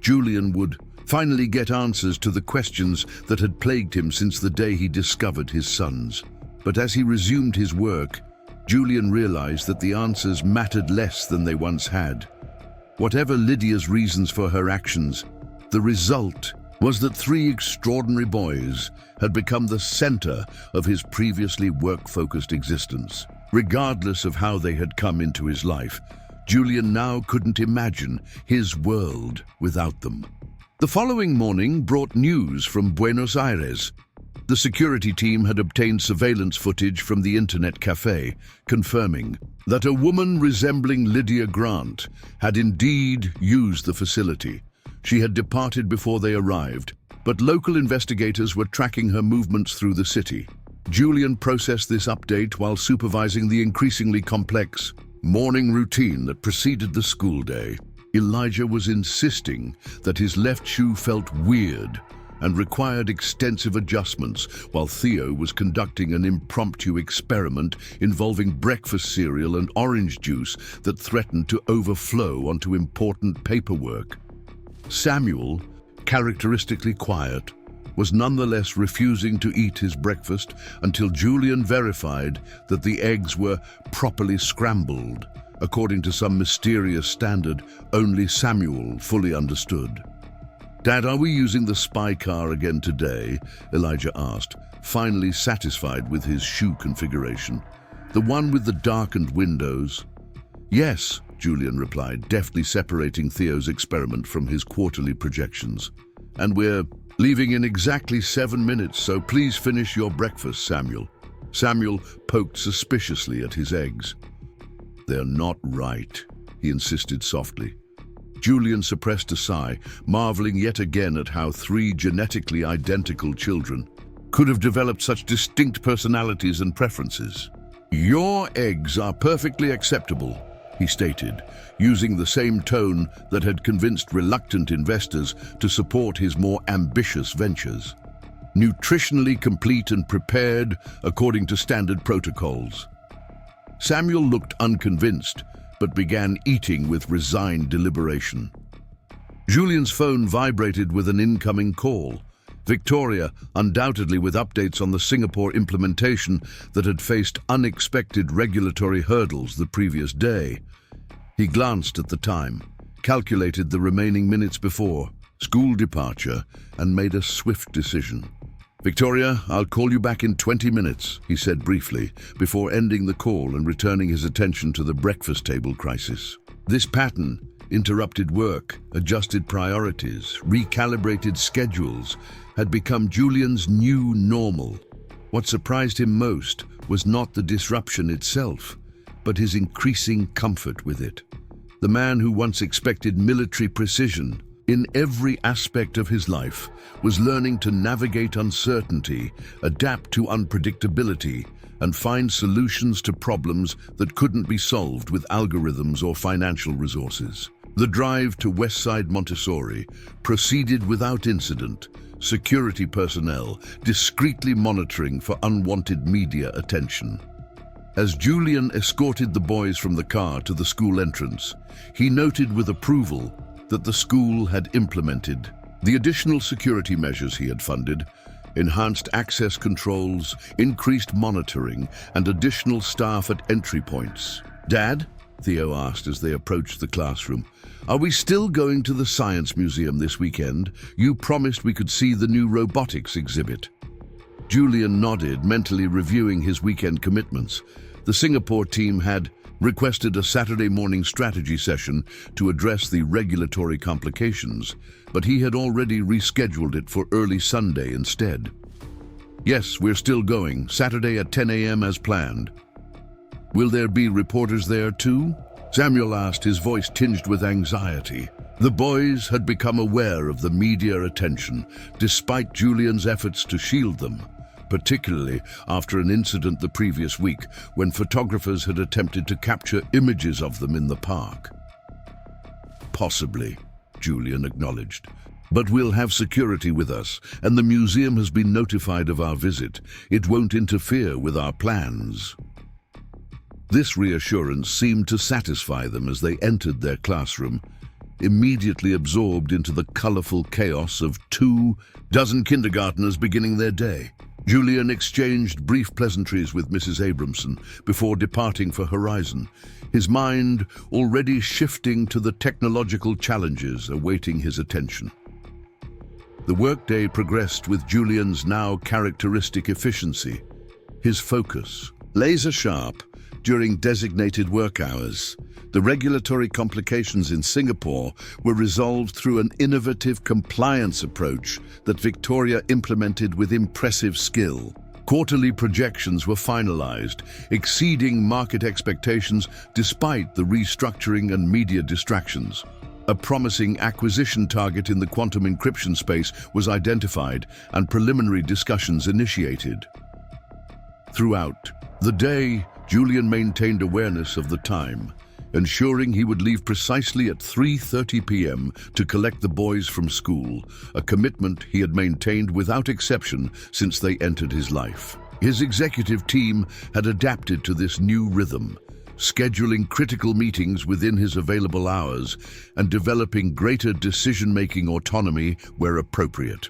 Julian would finally get answers to the questions that had plagued him since the day he discovered his sons. But as he resumed his work, Julian realized that the answers mattered less than they once had. Whatever Lydia's reasons for her actions, the result was that three extraordinary boys had become the center of his previously work-focused existence. Regardless of how they had come into his life, Julian now couldn't imagine his world without them. The following morning brought news from Buenos Aires. The security team had obtained surveillance footage from the internet cafe, confirming that a woman resembling Lydia Grant had indeed used the facility. She had departed before they arrived, but local investigators were tracking her movements through the city. Julian processed this update while supervising the increasingly complex morning routine that preceded the school day. Elijah was insisting that his left shoe felt weird and required extensive adjustments, while Theo was conducting an impromptu experiment involving breakfast cereal and orange juice that threatened to overflow onto important paperwork. Samuel, characteristically quiet, was nonetheless refusing to eat his breakfast until Julian verified that the eggs were properly scrambled, according to some mysterious standard only Samuel fully understood. "Dad, are we using the spy car again today?" Elijah asked, finally satisfied with his shoe configuration. "The one with the darkened windows?" "Yes," Julian replied, deftly separating Theo's experiment from his quarterly projections. "And we're leaving in exactly 7 minutes, so please finish your breakfast, Samuel." Samuel poked suspiciously at his eggs. "They're not right," he insisted softly. Julian suppressed a sigh, marveling yet again at how three genetically identical children could have developed such distinct personalities and preferences. "Your eggs are perfectly acceptable," he stated, using the same tone that had convinced reluctant investors to support his more ambitious ventures. "Nutritionally complete and prepared according to standard protocols." Samuel looked unconvinced, but began eating with resigned deliberation. Julian's phone vibrated with an incoming call. Victoria, undoubtedly with updates on the Singapore implementation that had faced unexpected regulatory hurdles the previous day. He glanced at the time, calculated the remaining minutes before school departure, and made a swift decision. "Victoria, I'll call you back in 20 minutes, he said briefly, before ending the call and returning his attention to the breakfast table crisis. This pattern interrupted work, adjusted priorities, recalibrated schedules, had become Julian's new normal. What surprised him most was not the disruption itself, but his increasing comfort with it. The man who once expected military precision in every aspect of his life was learning to navigate uncertainty, adapt to unpredictability, and find solutions to problems that couldn't be solved with algorithms or financial resources. The drive to Westside Montessori proceeded without incident, security personnel discreetly monitoring for unwanted media attention. As Julian escorted the boys from the car to the school entrance, he noted with approval that the school had implemented the additional security measures he had funded: enhanced access controls, increased monitoring, and additional staff at entry points. "Dad?" Theo asked as they approached the classroom. "Are we still going to the Science Museum this weekend? You promised we could see the new robotics exhibit." Julian nodded, mentally reviewing his weekend commitments. The Singapore team had requested a Saturday morning strategy session to address the regulatory complications, but he had already rescheduled it for early Sunday instead. "Yes, we're still going, Saturday at 10 a.m. as planned." "Will there be reporters there too?" Samuel asked, his voice tinged with anxiety. The boys had become aware of the media attention, despite Julian's efforts to shield them, particularly after an incident the previous week when photographers had attempted to capture images of them in the park. "Possibly," Julian acknowledged. "But we'll have security with us, and the museum has been notified of our visit. It won't interfere with our plans." This reassurance seemed to satisfy them as they entered their classroom, immediately absorbed into the colorful chaos of 24 kindergartners beginning their day. Julian exchanged brief pleasantries with Mrs. Abramson before departing for Horizon, his mind already shifting to the technological challenges awaiting his attention. The workday progressed with Julian's now characteristic efficiency, his focus laser-sharp during designated work hours. The regulatory complications in Singapore were resolved through an innovative compliance approach that Victoria implemented with impressive skill. Quarterly projections were finalized, exceeding market expectations despite the restructuring and media distractions. A promising acquisition target in the quantum encryption space was identified and preliminary discussions initiated. Throughout the day, Julian maintained awareness of the time, ensuring he would leave precisely at 3:30 p.m. to collect the boys from school, a commitment he had maintained without exception since they entered his life. His executive team had adapted to this new rhythm, scheduling critical meetings within his available hours and developing greater decision-making autonomy where appropriate.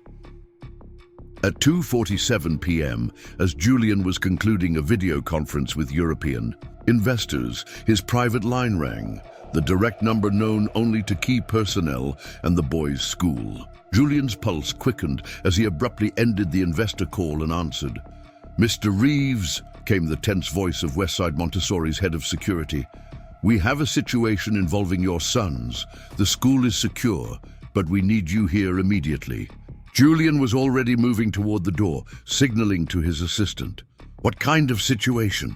At 2:47 p.m., as Julian was concluding a video conference with European investors, his private line rang, the direct number known only to key personnel and the boys' school. Julian's pulse quickened as he abruptly ended the investor call and answered. "Mr. Reeves," came the tense voice of Westside Montessori's head of security. "We have a situation involving your sons. The school is secure, but we need you here immediately." Julian was already moving toward the door, signaling to his assistant. "What kind of situation?"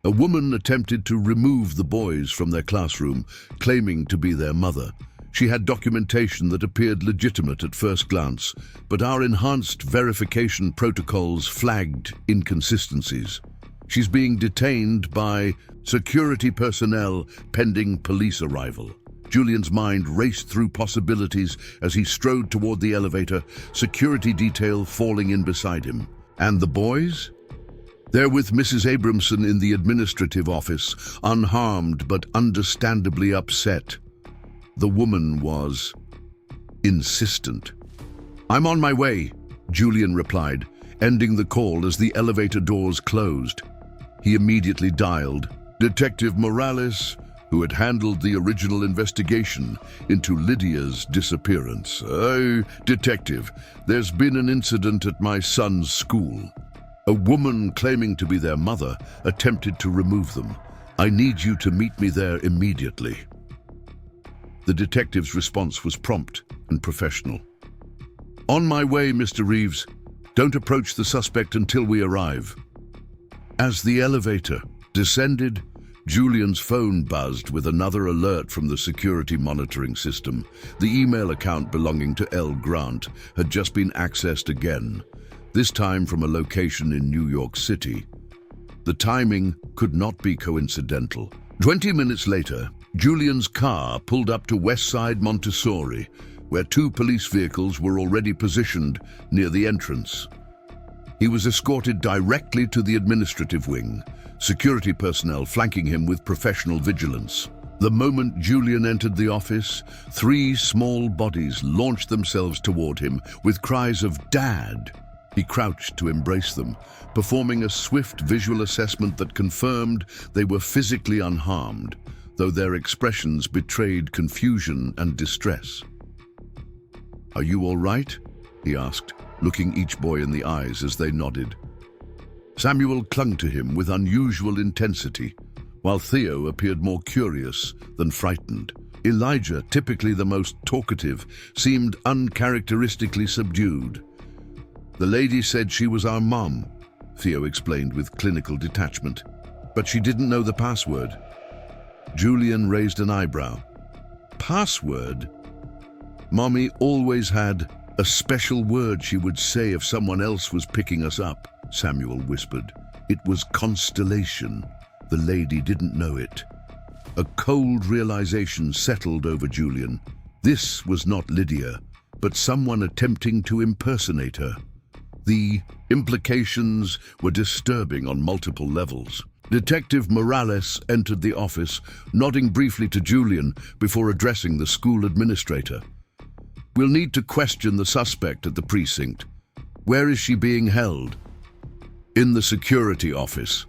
A woman attempted to remove the boys from their classroom, claiming to be their mother. She had documentation that appeared legitimate at first glance, but our enhanced verification protocols flagged inconsistencies. "She's being detained by security personnel pending police arrival." Julian's mind raced through possibilities as he strode toward the elevator, security detail falling in beside him. And the boys? They're with Mrs. Abramson in the administrative office, unharmed but understandably upset. The woman was insistent. "I'm on my way," Julian replied, ending the call as the elevator doors closed. He immediately dialed Detective Morales, who had handled the original investigation into Lydia's disappearance. Detective, there's been an incident at my son's school. A woman claiming to be their mother attempted to remove them. I need you to meet me there immediately." The detective's response was prompt and professional. "On my way, Mr. Reeves. Don't approach the suspect until we arrive." As the elevator descended, Julian's phone buzzed with another alert from the security monitoring system. The email account belonging to L. Grant had just been accessed again, this time from a location in New York City. The timing could not be coincidental. 20 minutes later, Julian's car pulled up to Westside Montessori, where 2 police vehicles were already positioned near the entrance. He was escorted directly to the administrative wing, security personnel flanking him with professional vigilance. The moment Julian entered the office, 3 small bodies launched themselves toward him with cries of "Dad!" He crouched to embrace them, performing a swift visual assessment that confirmed they were physically unharmed, though their expressions betrayed confusion and distress. "Are you all right?" he asked, looking each boy in the eyes as they nodded. Samuel clung to him with unusual intensity, while Theo appeared more curious than frightened. Elijah, typically the most talkative, seemed uncharacteristically subdued. "The lady said she was our mom," Theo explained with clinical detachment, "but she didn't know the password." Julian raised an eyebrow. "Password?" "Mommy always had a special word she would say if someone else was picking us up," Samuel whispered. "It was constellation. The lady didn't know it." A cold realization settled over Julian. This was not Lydia, but someone attempting to impersonate her. The implications were disturbing on multiple levels. Detective Morales entered the office, nodding briefly to Julian before addressing the school administrator. "We'll need to question the suspect at the precinct. Where is she being held?" "In the security office,"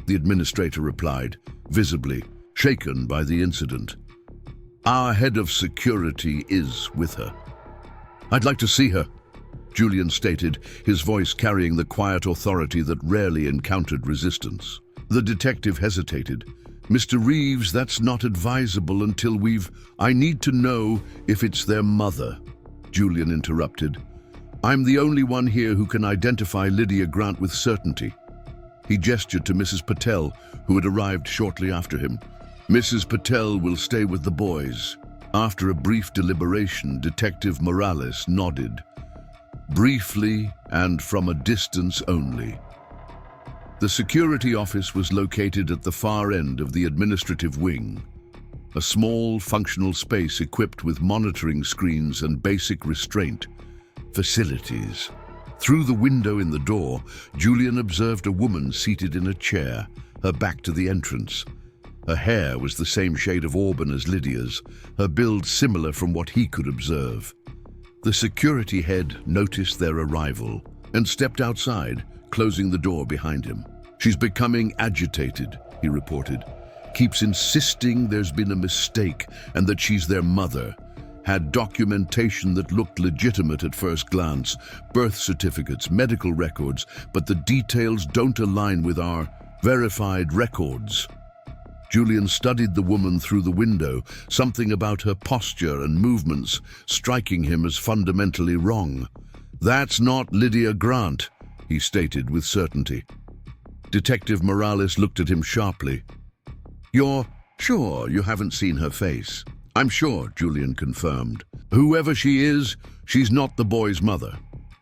the administrator replied, visibly shaken by the incident. "Our head of security is with her." "I'd like to see her," Julian stated, his voice carrying the quiet authority that rarely encountered resistance. The detective hesitated. "Mr. Reeves, that's not advisable until I need to know if it's their mother," Julian interrupted. "I'm the only one here who can identify Lydia Grant with certainty." He gestured to Mrs. Patel, who had arrived shortly after him. "Mrs. Patel will stay with the boys." After a brief deliberation, Detective Morales nodded. Briefly and from a distance only. The security office was located at the far end of the administrative wing, a small, functional space equipped with monitoring screens and basic restraint facilities. Through the window in the door, Julian observed a woman seated in a chair, her back to the entrance. Her hair was the same shade of auburn as Lydia's, her build similar from what he could observe. The security head noticed their arrival and stepped outside, closing the door behind him. "She's becoming agitated," he reported. "Keeps insisting there's been a mistake and that she's their mother. Had documentation that looked legitimate at first glance, birth certificates, medical records, but the details don't align with our verified records." Julian studied the woman through the window, something about her posture and movements striking him as fundamentally wrong. "That's not Lydia Grant," he stated with certainty. Detective Morales looked at him sharply. "You're sure you haven't seen her face?" "I'm sure," Julian confirmed. "Whoever she is, she's not the boy's mother."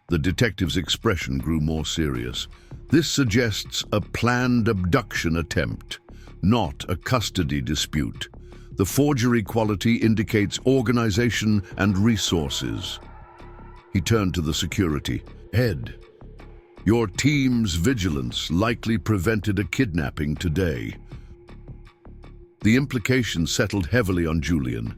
The detective's expression grew more serious. "This suggests a planned abduction attempt, not a custody dispute. The forgery quality indicates organization and resources." He turned to the security head. "Your team's vigilance likely prevented a kidnapping today." The implication settled heavily on Julian.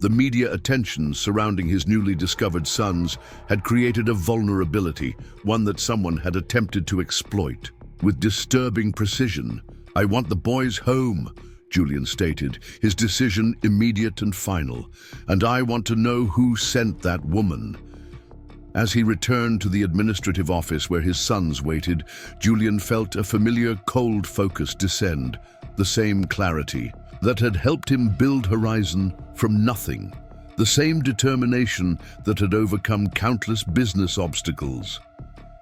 The media attention surrounding his newly discovered sons had created a vulnerability, one that someone had attempted to exploit. With disturbing precision, "I want the boys home," Julian stated, his decision immediate and final. "And I want to know who sent that woman." As he returned to the administrative office where his sons waited, Julian felt a familiar cold focus descend, the same clarity that had helped him build Horizon from nothing, the same determination that had overcome countless business obstacles.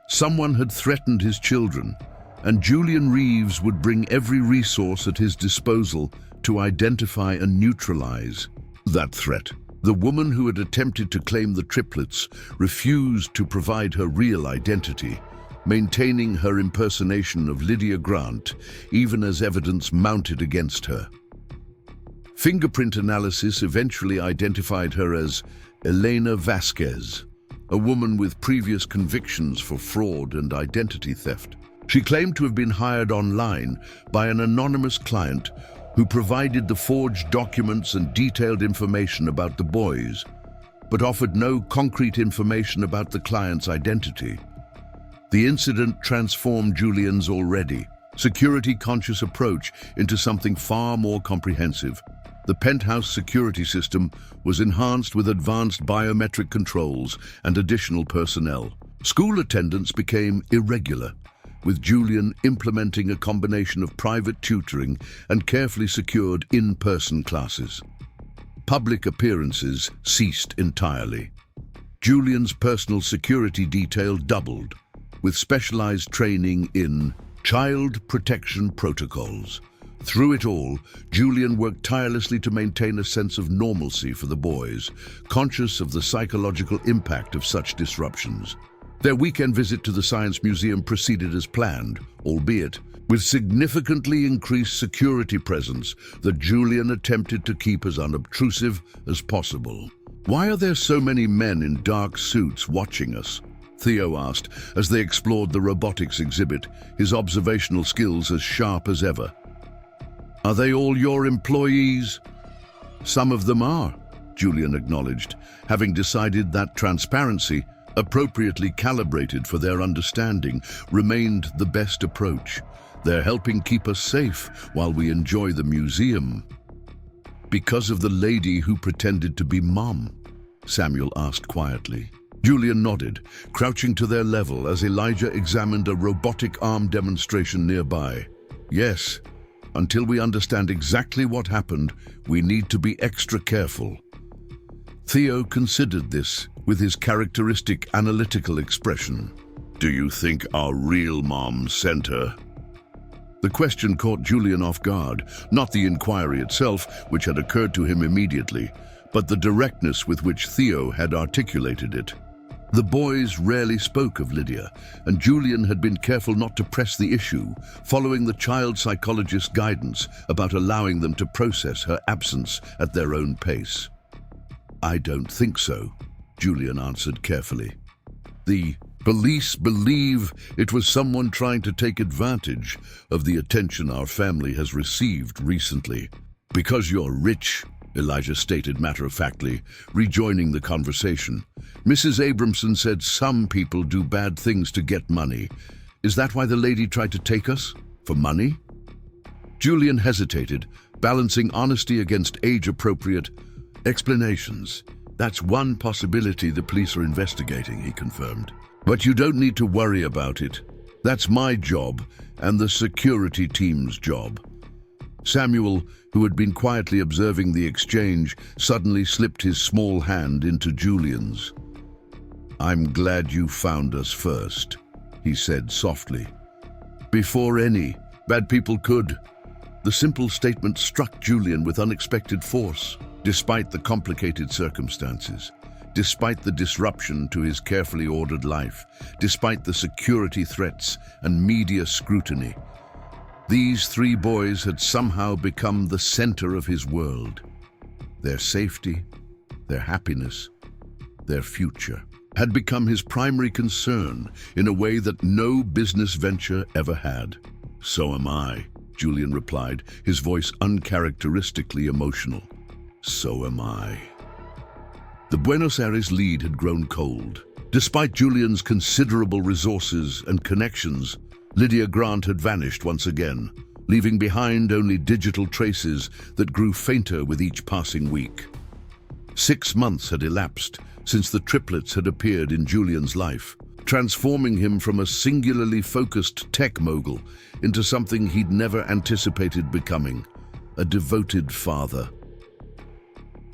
Someone had threatened his children, and Julian Reeves would bring every resource at his disposal to identify and neutralize that threat. The woman who had attempted to claim the triplets refused to provide her real identity, maintaining her impersonation of Lydia Grant, even as evidence mounted against her. Fingerprint analysis eventually identified her as Elena Vasquez, a woman with previous convictions for fraud and identity theft. She claimed to have been hired online by an anonymous client who provided the forged documents and detailed information about the boys, but offered no concrete information about the client's identity. The incident transformed Julian's already security-conscious approach into something far more comprehensive. The penthouse security system was enhanced with advanced biometric controls and additional personnel. School attendance became irregular, with Julian implementing a combination of private tutoring and carefully secured in-person classes. Public appearances ceased entirely. Julian's personal security detail doubled, with specialized training in child protection protocols. Through it all, Julian worked tirelessly to maintain a sense of normalcy for the boys, conscious of the psychological impact of such disruptions. Their weekend visit to the Science Museum proceeded as planned, albeit with significantly increased security presence that Julian attempted to keep as unobtrusive as possible. "Why are there so many men in dark suits watching us?" Theo asked as they explored the robotics exhibit, his observational skills as sharp as ever. "Are they all your employees?" "Some of them are," Julian acknowledged, having decided that transparency, appropriately calibrated for their understanding, remained the best approach. "They're helping keep us safe while we enjoy the museum." "Because of the lady who pretended to be Mom?" Samuel asked quietly. Julian nodded, crouching to their level as Elijah examined a robotic arm demonstration nearby. "Yes, until we understand exactly what happened, we need to be extra careful." Theo considered this with his characteristic analytical expression. "Do you think our real mom sent her?" The question caught Julian off guard, not the inquiry itself, which had occurred to him immediately, but the directness with which Theo had articulated it. The boys rarely spoke of Lydia, and Julian had been careful not to press the issue, following the child psychologist's guidance about allowing them to process her absence at their own pace. "I don't think so," Julian answered carefully. "The police believe it was someone trying to take advantage of the attention our family has received recently. Because you're rich," Elijah stated matter-of-factly, rejoining the conversation. "Mrs. Abramson said some people do bad things to get money. Is that why the lady tried to take us? For money?" Julian hesitated, balancing honesty against age-appropriate explanations. "That's one possibility the police are investigating," he confirmed. "But you don't need to worry about it. That's my job and the security team's job." Samuel, who had been quietly observing the exchange, suddenly slipped his small hand into Julian's. "I'm glad you found us first," he said softly. "Before any bad people could." The simple statement struck Julian with unexpected force. Despite the complicated circumstances, despite the disruption to his carefully ordered life, despite the security threats and media scrutiny, these three boys had somehow become the center of his world. Their safety, their happiness, their future had become his primary concern in a way that no business venture ever had. "So am I," Julian replied, his voice uncharacteristically emotional. "So am I." The Buenos Aires lead had grown cold. Despite Julian's considerable resources and connections, Lydia Grant had vanished once again, leaving behind only digital traces that grew fainter with each passing week. 6 months had elapsed since the triplets had appeared in Julian's life, transforming him from a singularly focused tech mogul into something he'd never anticipated becoming, a devoted father.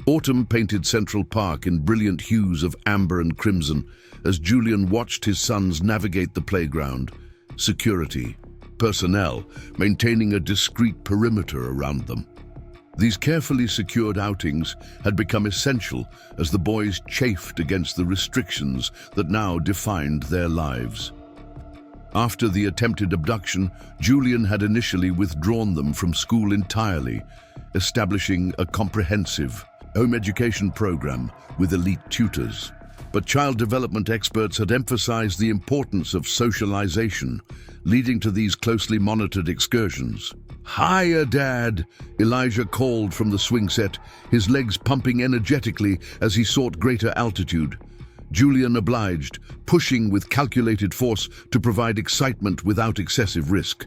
Autumn painted Central Park in brilliant hues of amber and crimson as Julian watched his sons navigate the playground, security, personnel maintaining a discreet perimeter around them. These carefully secured outings had become essential as the boys chafed against the restrictions that now defined their lives. After the attempted abduction, Julian had initially withdrawn them from school entirely, establishing a comprehensive home education program with elite tutors. But child development experts had emphasized the importance of socialization, leading to these closely monitored excursions. "Hiya, Dad!" Elijah called from the swing set, his legs pumping energetically as he sought greater altitude. Julian obliged, pushing with calculated force to provide excitement without excessive risk.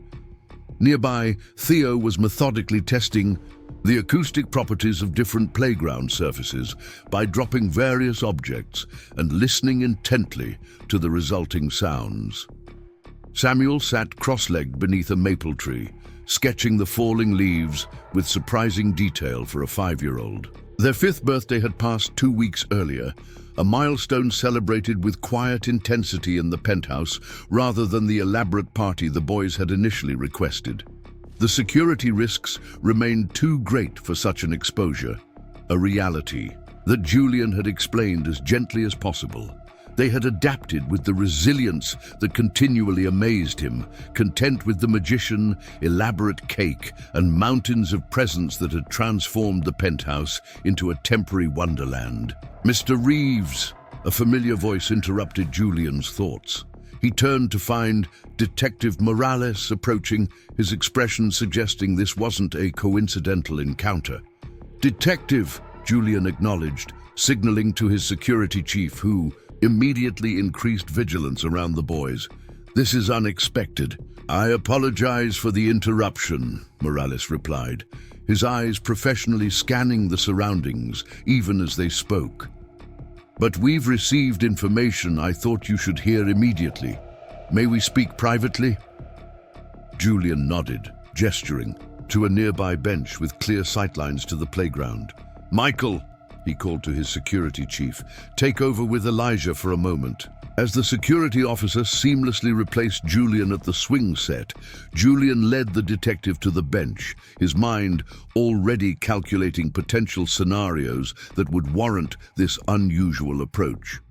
Nearby, Theo was methodically testing the acoustic properties of different playground surfaces by dropping various objects and listening intently to the resulting sounds. Samuel sat cross-legged beneath a maple tree, sketching the falling leaves with surprising detail for a 5-year-old. Their 5th birthday had passed 2 weeks earlier, a milestone celebrated with quiet intensity in the penthouse rather than the elaborate party the boys had initially requested. The security risks remained too great for such an exposure, a reality that Julian had explained as gently as possible. They had adapted with the resilience that continually amazed him, content with the magician, elaborate cake, and mountains of presents that had transformed the penthouse into a temporary wonderland. "Mr. Reeves," A familiar voice interrupted Julian's thoughts. He turned to find Detective Morales approaching, his expression suggesting this wasn't a coincidental encounter. "Detective," Julian acknowledged, signaling to his security chief, who immediately increased vigilance around the boys. "This is unexpected." "I apologize for the interruption," Morales replied, his eyes professionally scanning the surroundings even as they spoke. "But we've received information I thought you should hear immediately. May we speak privately?" Julian nodded, gesturing to a nearby bench with clear sightlines to the playground. "Michael," he called to his security chief, "take over with Elijah for a moment." As the security officer seamlessly replaced Julian at the swing set, Julian led the detective to the bench, his mind already calculating potential scenarios that would warrant this unusual approach.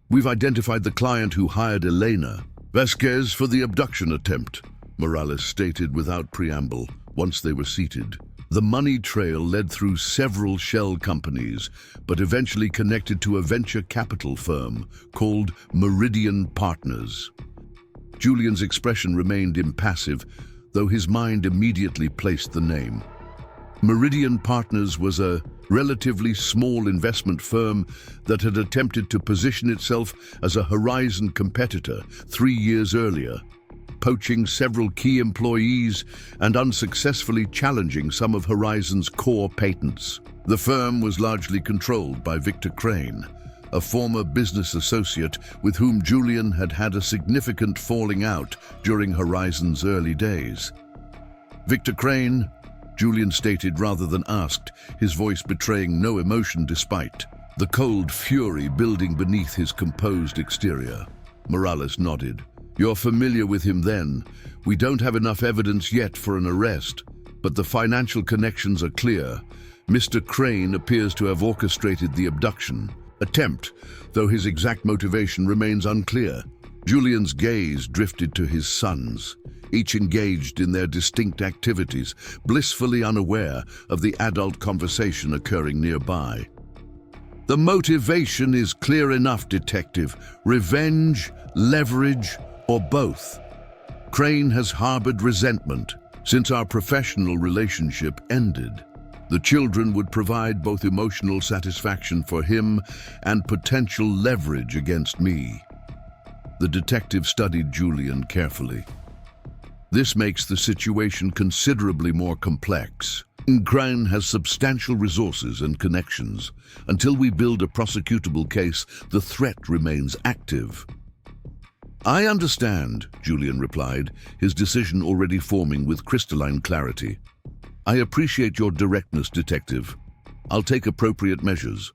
"We've identified the client who hired Elena Vasquez for the abduction attempt," Morales stated without preamble once they were seated. The money trail led through several shell companies, but eventually connected to a venture capital firm called Meridian Partners. Julian's expression remained impassive, though his mind immediately placed the name. Meridian Partners was a relatively small investment firm that had attempted to position itself as a Horizon competitor 3 years earlier, poaching several key employees and unsuccessfully challenging some of Horizon's core patents. The firm was largely controlled by Victor Crane, a former business associate with whom Julian had had a significant falling out during Horizon's early days. "Victor Crane?" Julian stated rather than asked, his voice betraying no emotion despite the cold fury building beneath his composed exterior. Morales nodded. "You're familiar with him then. We don't have enough evidence yet for an arrest, but the financial connections are clear. Mr. Crane appears to have orchestrated the abduction attempt, though his exact motivation remains unclear." Julian's gaze drifted to his sons, each engaged in their distinct activities, blissfully unaware of the adult conversation occurring nearby. "The motivation is clear enough, Detective. Revenge, leverage, or both. Crane has harbored resentment since our professional relationship ended. The children would provide both emotional satisfaction for him and potential leverage against me." The detective studied Julian carefully. "This makes the situation considerably more complex. Crane has substantial resources and connections. Until we build a prosecutable case, the threat remains active." "I understand," Julian replied, his decision already forming with crystalline clarity. "I appreciate your directness, Detective. I'll take appropriate measures."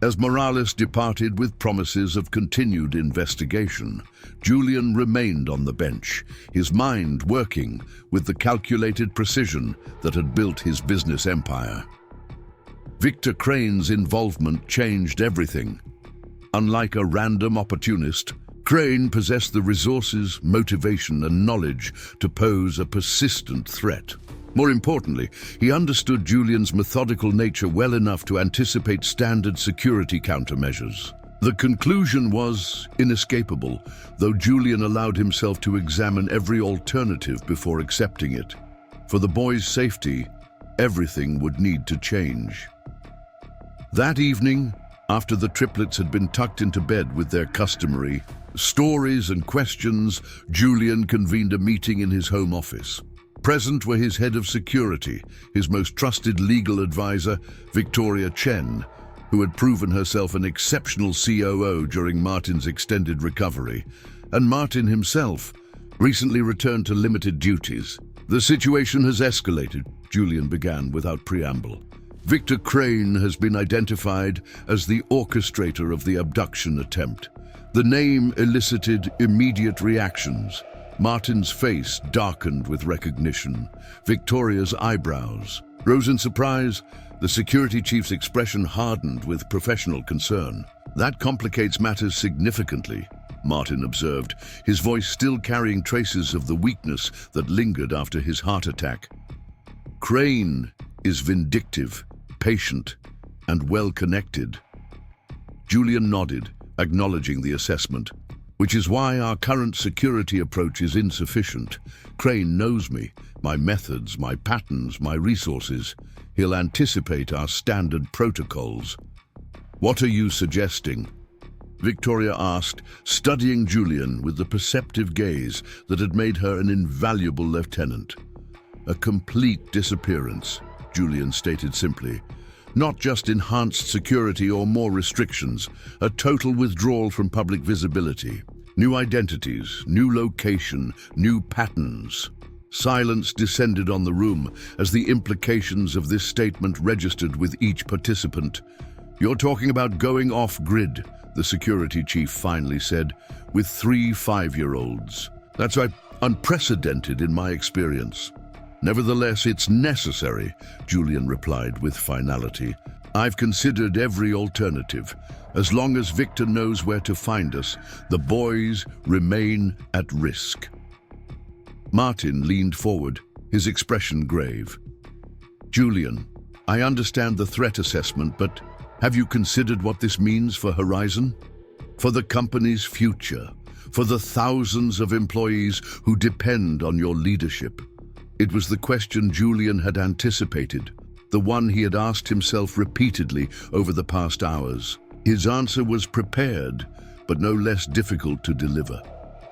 As Morales departed with promises of continued investigation, Julian remained on the bench, his mind working with the calculated precision that had built his business empire. Victor Crane's involvement changed everything. Unlike a random opportunist, Crane possessed the resources, motivation, and knowledge to pose a persistent threat. More importantly, he understood Julian's methodical nature well enough to anticipate standard security countermeasures. The conclusion was inescapable, though Julian allowed himself to examine every alternative before accepting it. For the boys' safety, everything would need to change. That evening, after the triplets had been tucked into bed with their customary stories and questions, Julian convened a meeting in his home office. Present were his head of security, his most trusted legal advisor, Victoria Chen, who had proven herself an exceptional COO during Martin's extended recovery, and Martin himself, recently returned to limited duties. "The situation has escalated," Julian began without preamble. "Victor Crane has been identified as the orchestrator of the abduction attempt." The name elicited immediate reactions. Martin's face darkened with recognition. Victoria's eyebrows rose in surprise. The security chief's expression hardened with professional concern. "That complicates matters significantly," Martin observed, his voice still carrying traces of the weakness that lingered after his heart attack. "Crane is vindictive, patient, and well-connected." Julian nodded, acknowledging the assessment. Which is why our current security approach is insufficient. Crane knows me, my methods, my patterns, my resources. He'll anticipate our standard protocols. What are you suggesting? Victoria asked, studying Julian with the perceptive gaze that had made her an invaluable lieutenant. A complete disappearance, Julian stated simply. Not just enhanced security or more restrictions, a total withdrawal from public visibility. New identities, new location, new patterns. Silence descended on the room as the implications of this statement registered with each participant. You're talking about going off-grid, the security chief finally said, with 3 5-year-olds. That's unprecedented in my experience. Nevertheless, it's necessary, Julian replied with finality. I've considered every alternative. As long as Victor knows where to find us, the boys remain at risk. Martin leaned forward, his expression grave. Julian, I understand the threat assessment, but have you considered what this means for Horizon? For the company's future, for the thousands of employees who depend on your leadership? It was the question Julian had anticipated, the one he had asked himself repeatedly over the past hours. His answer was prepared, but no less difficult to deliver.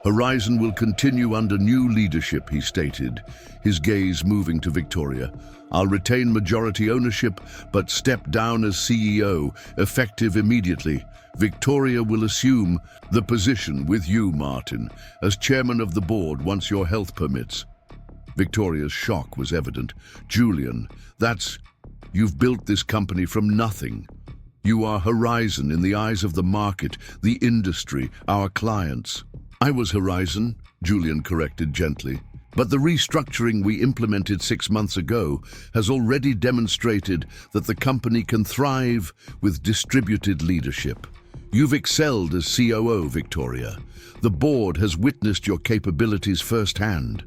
Horizon will continue under new leadership, he stated, his gaze moving to Victoria. I'll retain majority ownership, but step down as CEO, effective immediately. Victoria will assume the position with you, Martin, as chairman of the board once your health permits. Victoria's shock was evident. Julian, you've built this company from nothing. You are Horizon in the eyes of the market, the industry, our clients. I was Horizon, Julian corrected gently. But the restructuring we implemented 6 months ago has already demonstrated that the company can thrive with distributed leadership. You've excelled as COO, Victoria. The board has witnessed your capabilities firsthand.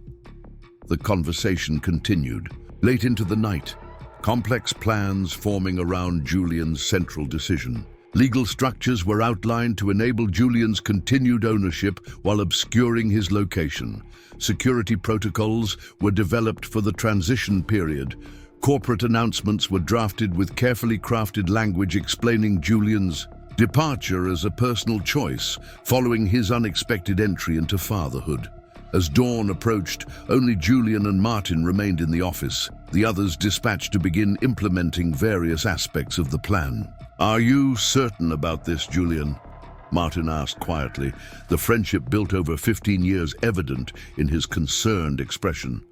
The conversation continued. Late into the night, complex plans forming around Julian's central decision. Legal structures were outlined to enable Julian's continued ownership while obscuring his location. Security protocols were developed for the transition period. Corporate announcements were drafted with carefully crafted language explaining Julian's departure as a personal choice following his unexpected entry into fatherhood. As dawn approached, only Julian and Martin remained in the office, the others dispatched to begin implementing various aspects of the plan. Are you certain about this, Julian? Martin asked quietly, the friendship built over 15 years evident in his concerned expression.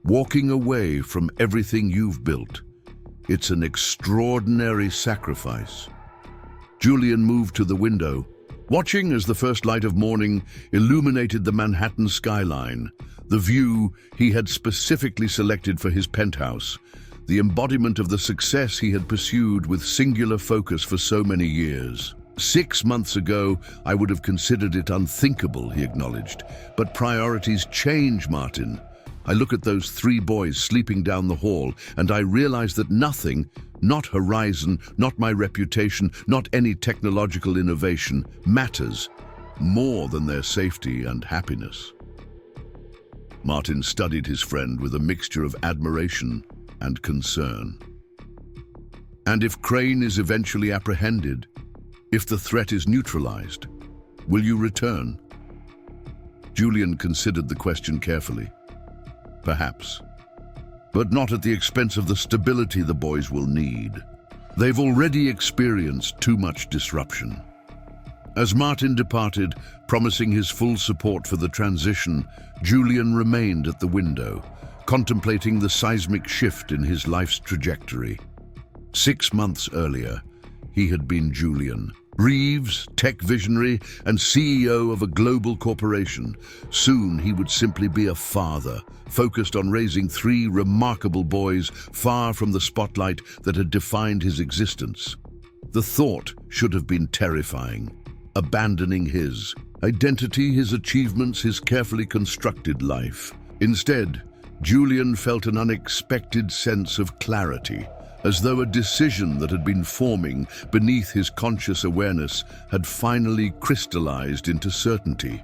Walking away from everything you've built, it's an extraordinary sacrifice. Julian moved to the window, watching as the first light of morning illuminated the Manhattan skyline, the view he had specifically selected for his penthouse, the embodiment of the success he had pursued with singular focus for so many years. 6 months ago, I would have considered it unthinkable, he acknowledged. But priorities change, Martin. I look at those 3 boys sleeping down the hall, and I realize that nothing, not Horizon, not my reputation, not any technological innovation, matters more than their safety and happiness. Martin studied his friend with a mixture of admiration and concern. And if Crane is eventually apprehended, if the threat is neutralized, will you return? Julian considered the question carefully. Perhaps, but not at the expense of the stability the boys will need. They've already experienced too much disruption. As Martin departed, promising his full support for the transition, Julian remained at the window, contemplating the seismic shift in his life's trajectory. 6 months earlier, he had been Julian, Reeves, tech visionary and CEO of a global corporation. Soon he would simply be a father, focused on raising 3 remarkable boys far from the spotlight that had defined his existence. The thought should have been terrifying, abandoning his identity, his achievements, his carefully constructed life. Instead, Julian felt an unexpected sense of clarity, as though a decision that had been forming beneath his conscious awareness had finally crystallized into certainty.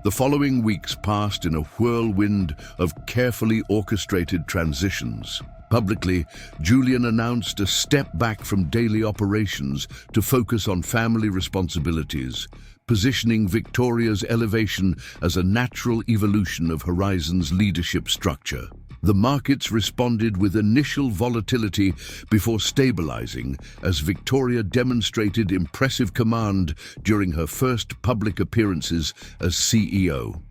The following weeks passed in a whirlwind of carefully orchestrated transitions. Publicly, Julian announced a step back from daily operations to focus on family responsibilities, positioning Victoria's elevation as a natural evolution of Horizon's leadership structure. The markets responded with initial volatility before stabilizing as Victoria demonstrated impressive command during her first public appearances as CEO.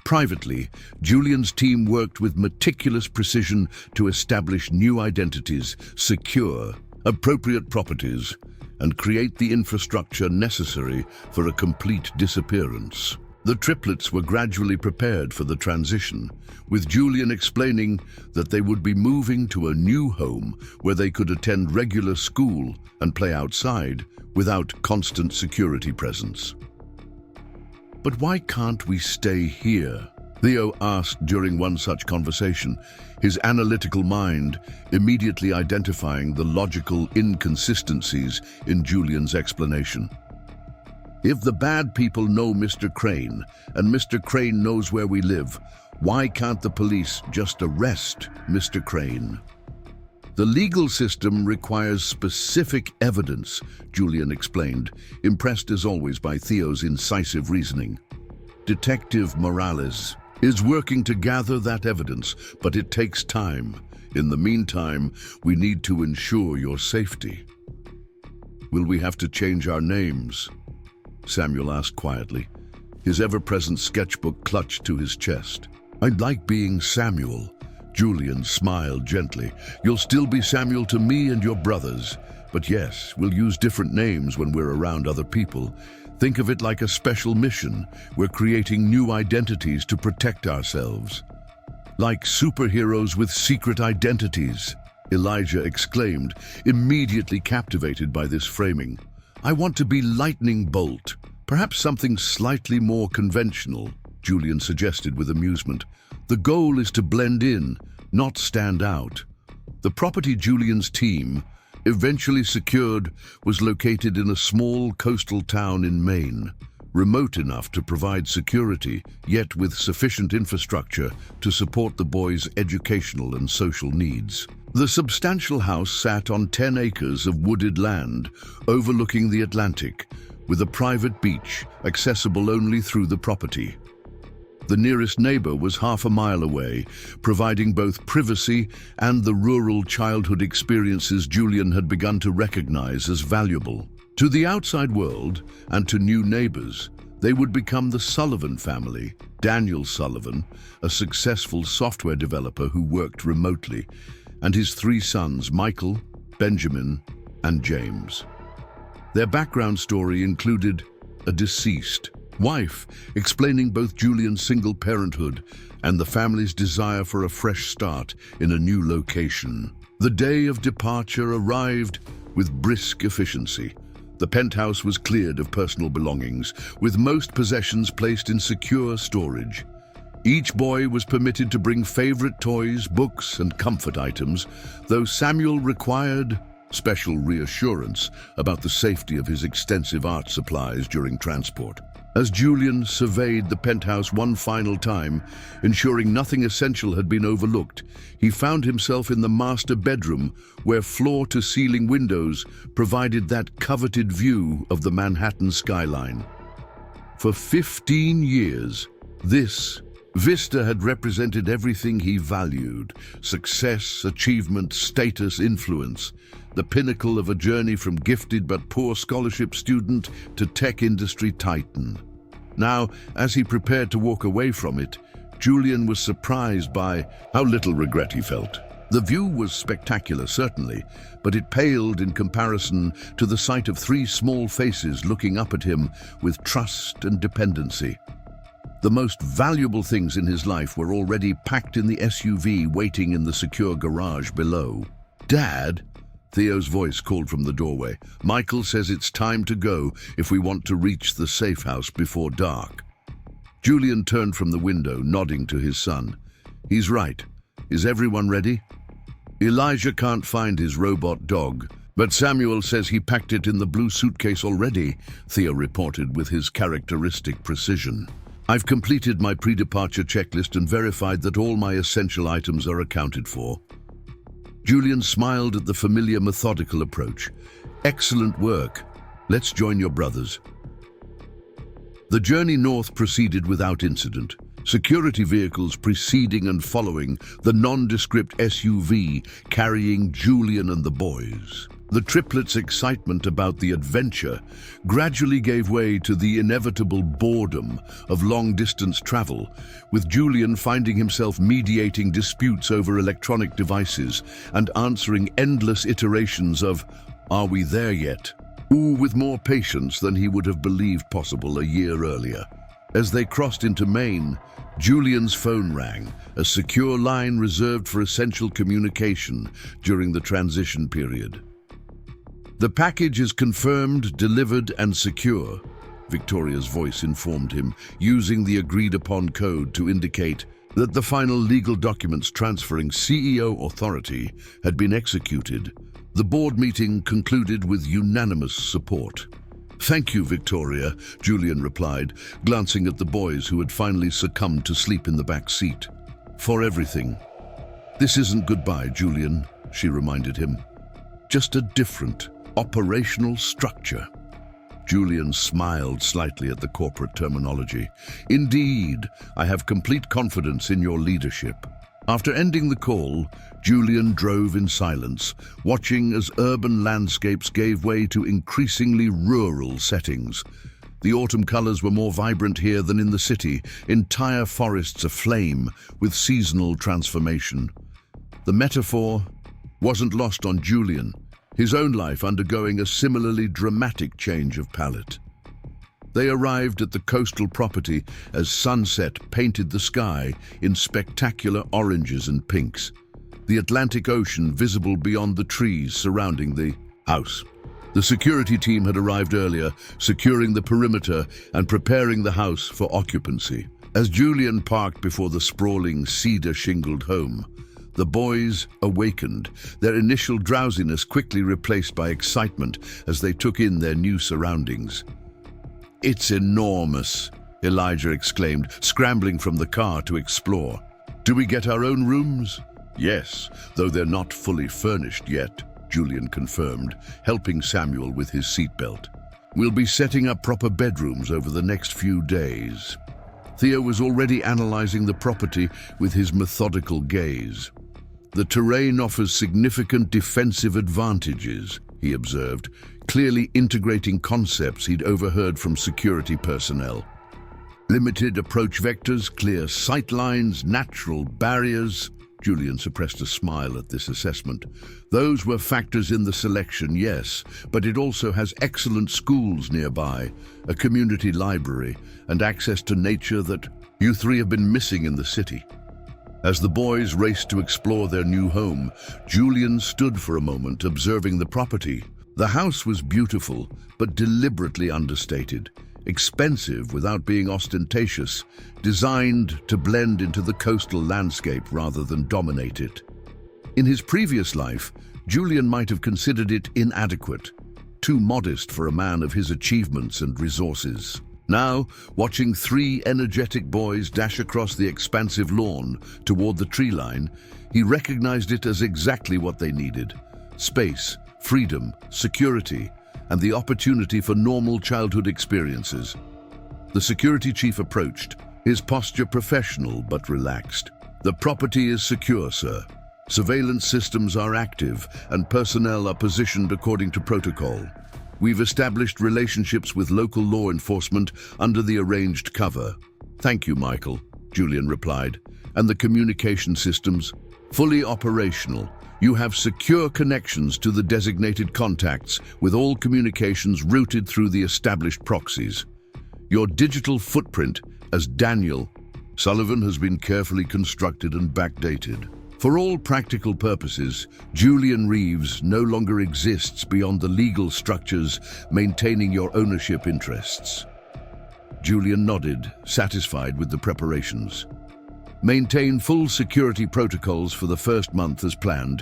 Privately, Julian's team worked with meticulous precision to establish new identities, secure appropriate properties, and create the infrastructure necessary for a complete disappearance. The triplets were gradually prepared for the transition, with Julian explaining that they would be moving to a new home where they could attend regular school and play outside without constant security presence. "But why can't we stay here?" Theo asked during one such conversation, his analytical mind immediately identifying the logical inconsistencies in Julian's explanation. "If the bad people know Mr. Crane, and Mr. Crane knows where we live, why can't the police just arrest Mr. Crane?" "The legal system requires specific evidence," Julian explained, impressed as always by Theo's incisive reasoning. "Detective Morales is working to gather that evidence, but it takes time. In the meantime, we need to ensure your safety." "Will we have to change our names?" Samuel asked quietly, his ever-present sketchbook clutched to his chest. "I'd like being Samuel." Julian smiled gently. "You'll still be Samuel to me and your brothers. But yes, we'll use different names when we're around other people. Think of it like a special mission. We're creating new identities to protect ourselves." "Like superheroes with secret identities," Elijah exclaimed, immediately captivated by this framing. "I want to be Lightning Bolt. Perhaps something slightly more conventional," Julian suggested with amusement. "The goal is to blend in, not stand out." The property Julian's team eventually secured was located in a small coastal town in Maine, remote enough to provide security, yet with sufficient infrastructure to support the boys' educational and social needs. The substantial house sat on 10 acres of wooded land, overlooking the Atlantic, with a private beach accessible only through the property. The nearest neighbor was half a mile away, providing both privacy and the rural childhood experiences Julian had begun to recognize as valuable. To the outside world and to new neighbors, they would become the Sullivan family. Daniel Sullivan, a successful software developer who worked remotely, and his 3 sons, Michael, Benjamin, and James. Their background story included a deceased wife, explaining both Julian's single parenthood and the family's desire for a fresh start in a new location. The day of departure arrived with brisk efficiency. The penthouse was cleared of personal belongings, with most possessions placed in secure storage. Each boy was permitted to bring favorite toys, books, and comfort items, though Samuel required special reassurance about the safety of his extensive art supplies during transport. As Julian surveyed the penthouse one final time, ensuring nothing essential had been overlooked, he found himself in the master bedroom, where floor-to-ceiling windows provided that coveted view of the Manhattan skyline. For 15 years, this vista had represented everything he valued: success, achievement, status, influence. The pinnacle of a journey from gifted but poor scholarship student to tech industry titan. Now, as he prepared to walk away from it, Julian was surprised by how little regret he felt. The view was spectacular, certainly, but it paled in comparison to the sight of 3 small faces looking up at him with trust and dependency. The most valuable things in his life were already packed in the SUV waiting in the secure garage below. "Dad?" Theo's voice called from the doorway. "Michael says it's time to go if we want to reach the safe house before dark." Julian turned from the window, nodding to his son. "He's right. Is everyone ready?" Elijah can't find his robot dog, but Samuel says he packed it in the blue suitcase already, Theo reported with his characteristic precision. I've completed my pre-departure checklist and verified that all my essential items are accounted for. Julian smiled at the familiar methodical approach. Excellent work. Let's join your brothers. The journey north proceeded without incident. Security vehicles preceding and following the nondescript SUV carrying Julian and the boys. The triplets' excitement about the adventure gradually gave way to the inevitable boredom of long-distance travel, with Julian finding himself mediating disputes over electronic devices and answering endless iterations of, "Are we there yet?" with more patience than he would have believed possible a year earlier. As they crossed into Maine, Julian's phone rang, a secure line reserved for essential communication during the transition period. "The package is confirmed, delivered, and secure," Victoria's voice informed him, using the agreed-upon code to indicate that the final legal documents transferring CEO authority had been executed. The board meeting concluded with unanimous support. "Thank you, Victoria," Julian replied, glancing at the boys who had finally succumbed to sleep in the back seat. "For everything." "This isn't goodbye, Julian," she reminded him. "Just a different, operational structure." Julian smiled slightly at the corporate terminology. "Indeed, I have complete confidence in your leadership." After ending the call, Julian drove in silence, watching as urban landscapes gave way to increasingly rural settings. The autumn colors were more vibrant here than in the city, entire forests aflame with seasonal transformation. The metaphor wasn't lost on Julian, his own life undergoing a similarly dramatic change of palette. They arrived at the coastal property as sunset painted the sky in spectacular oranges and pinks, the Atlantic Ocean visible beyond the trees surrounding the house. The security team had arrived earlier, securing the perimeter and preparing the house for occupancy. As Julian parked before the sprawling cedar-shingled home, the boys awakened, their initial drowsiness quickly replaced by excitement as they took in their new surroundings. "It's enormous," Elijah exclaimed, scrambling from the car to explore. "Do we get our own rooms?" "Yes, though they're not fully furnished yet," Julian confirmed, helping Samuel with his seatbelt. "We'll be setting up proper bedrooms over the next few days." Theo was already analyzing the property with his methodical gaze. "The terrain offers significant defensive advantages," he observed, clearly integrating concepts he'd overheard from security personnel. "Limited approach vectors, clear sight lines, natural barriers." Julian suppressed a smile at this assessment. "Those were factors in the selection, yes, but it also has excellent schools nearby, a community library, and access to nature that you three have been missing in the city." As the boys raced to explore their new home, Julian stood for a moment observing the property. The house was beautiful, but deliberately understated, expensive without being ostentatious, designed to blend into the coastal landscape rather than dominate it. In his previous life, Julian might have considered it inadequate, too modest for a man of his achievements and resources. Now, watching three energetic boys dash across the expansive lawn toward the tree line, he recognized it as exactly what they needed: space, freedom, security, and the opportunity for normal childhood experiences. The security chief approached, his posture professional but relaxed. "The property is secure, sir. Surveillance systems are active and personnel are positioned according to protocol. We've established relationships with local law enforcement under the arranged cover." "Thank you, Michael," Julian replied. "And the communication systems? Fully operational. You have secure connections to the designated contacts, with all communications routed through the established proxies. Your digital footprint as Daniel Sullivan has been carefully constructed and backdated. For all practical purposes, Julian Reeves no longer exists beyond the legal structures maintaining your ownership interests." Julian nodded, satisfied with the preparations. "Maintain full security protocols for the first month as planned.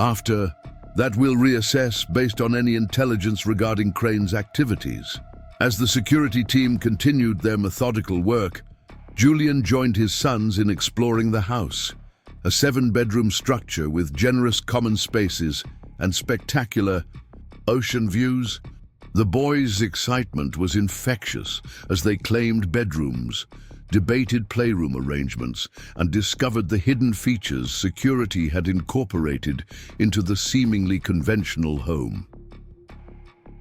After that, we'll reassess based on any intelligence regarding Crane's activities. As the security team continued their methodical work, Julian joined his sons in exploring the house, a 7-bedroom structure with generous common spaces and spectacular ocean views. The boys' excitement was infectious as they claimed bedrooms, debated playroom arrangements, and discovered the hidden features security had incorporated into the seemingly conventional home.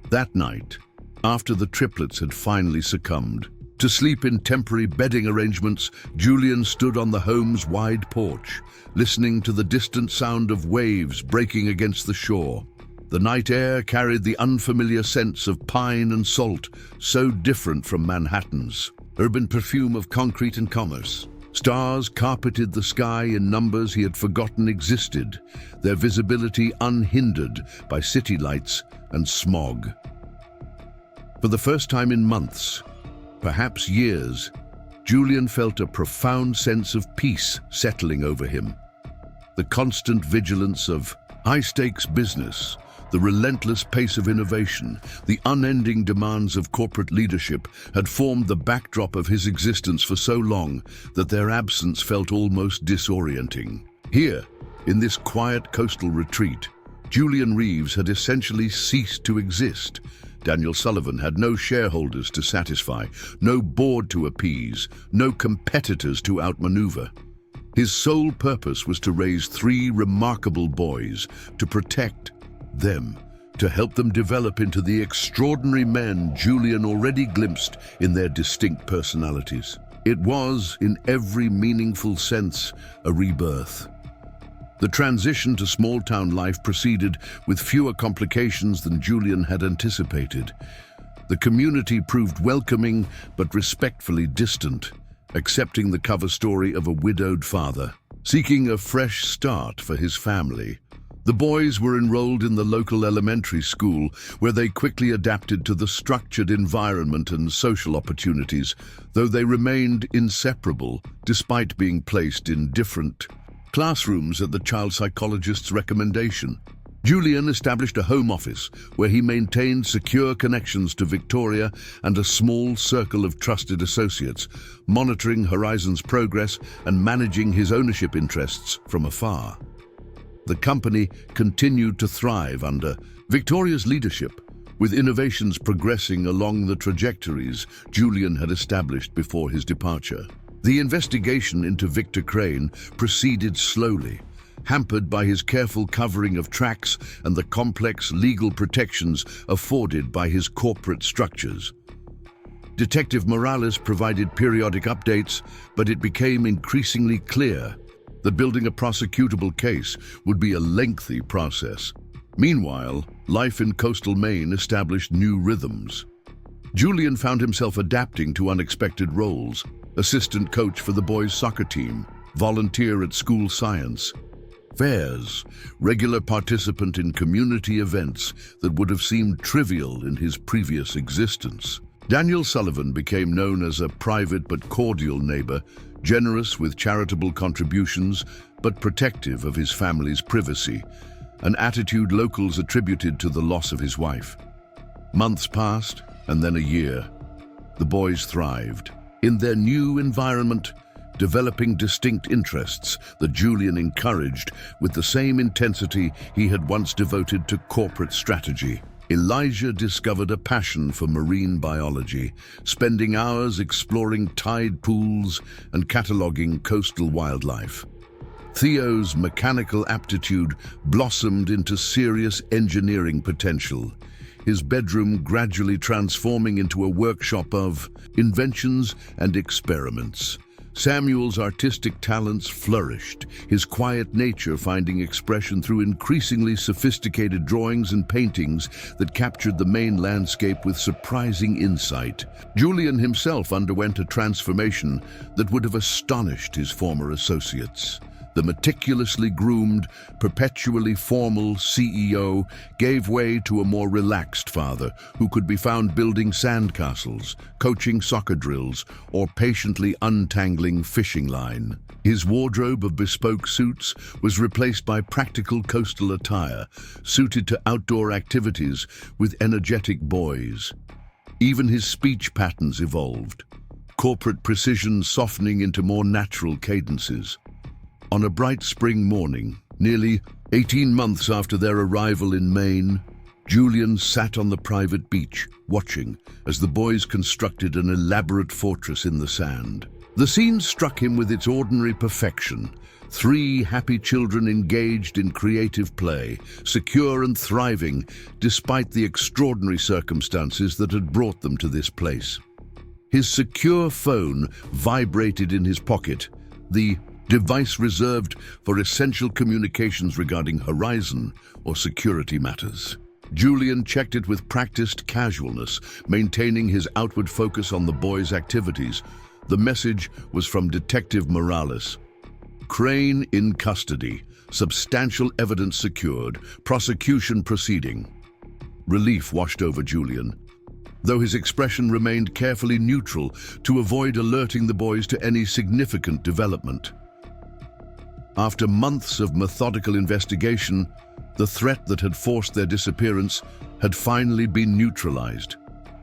That night, after the triplets had finally succumbed to sleep in temporary bedding arrangements, Julian stood on the home's wide porch, listening to the distant sound of waves breaking against the shore. The night air carried the unfamiliar scents of pine and salt, so different from Manhattan's urban perfume of concrete and commerce. Stars carpeted the sky in numbers he had forgotten existed, their visibility unhindered by city lights and smog. For the first time in months, perhaps years, Julian felt a profound sense of peace settling over him. The constant vigilance of high-stakes business, the relentless pace of innovation, the unending demands of corporate leadership had formed the backdrop of his existence for so long that their absence felt almost disorienting. Here, in this quiet coastal retreat, Julian Reeves had essentially ceased to exist. Daniel Sullivan had no shareholders to satisfy, no board to appease, no competitors to outmaneuver. His sole purpose was to raise 3 remarkable boys, to protect them, to help them develop into the extraordinary men Julian already glimpsed in their distinct personalities. It was, in every meaningful sense, a rebirth. The transition to small-town life proceeded with fewer complications than Julian had anticipated. The community proved welcoming but respectfully distant, accepting the cover story of a widowed father, seeking a fresh start for his family. The boys were enrolled in the local elementary school, where they quickly adapted to the structured environment and social opportunities, though they remained inseparable despite being placed in different classrooms at the child psychologist's recommendation. Julian established a home office where he maintained secure connections to Victoria and a small circle of trusted associates, monitoring Horizon's progress and managing his ownership interests from afar. The company continued to thrive under Victoria's leadership, with innovations progressing along the trajectories Julian had established before his departure. The investigation into Victor Crane proceeded slowly, hampered by his careful covering of tracks and the complex legal protections afforded by his corporate structures. Detective Morales provided periodic updates, but it became increasingly clear that building a prosecutable case would be a lengthy process. Meanwhile, life in coastal Maine established new rhythms. Julian found himself adapting to unexpected roles: assistant coach for the boys' soccer team, volunteer at school science fairs, regular participant in community events that would have seemed trivial in his previous existence. Daniel Sullivan became known as a private but cordial neighbor, generous with charitable contributions but protective of his family's privacy, an attitude locals attributed to the loss of his wife. Months passed, and then a year. The boys thrived in their new environment, developing distinct interests that Julian encouraged with the same intensity he had once devoted to corporate strategy. Elijah discovered a passion for marine biology, spending hours exploring tide pools and cataloging coastal wildlife. Theo's mechanical aptitude blossomed into serious engineering potential, his bedroom gradually transforming into a workshop of inventions and experiments. Samuel's artistic talents flourished, his quiet nature finding expression through increasingly sophisticated drawings and paintings that captured the Maine landscape with surprising insight. Julian himself underwent a transformation that would have astonished his former associates. The meticulously groomed, perpetually formal CEO gave way to a more relaxed father who could be found building sandcastles, coaching soccer drills, or patiently untangling fishing line. His wardrobe of bespoke suits was replaced by practical coastal attire, suited to outdoor activities with energetic boys. Even his speech patterns evolved, corporate precision softening into more natural cadences. On a bright spring morning, nearly 18 months after their arrival in Maine, Julian sat on the private beach, watching as the boys constructed an elaborate fortress in the sand. The scene struck him with its ordinary perfection. 3 happy children engaged in creative play, secure and thriving, despite the extraordinary circumstances that had brought them to this place. His secure phone vibrated in his pocket, the device reserved for essential communications regarding horizon or security matters. Julian checked it with practiced casualness, maintaining his outward focus on the boys' activities. The message was from Detective Morales. Crane in custody, substantial evidence secured, prosecution proceeding. Relief washed over Julian, though his expression remained carefully neutral to avoid alerting the boys to any significant development. After months of methodical investigation, the threat that had forced their disappearance had finally been neutralized.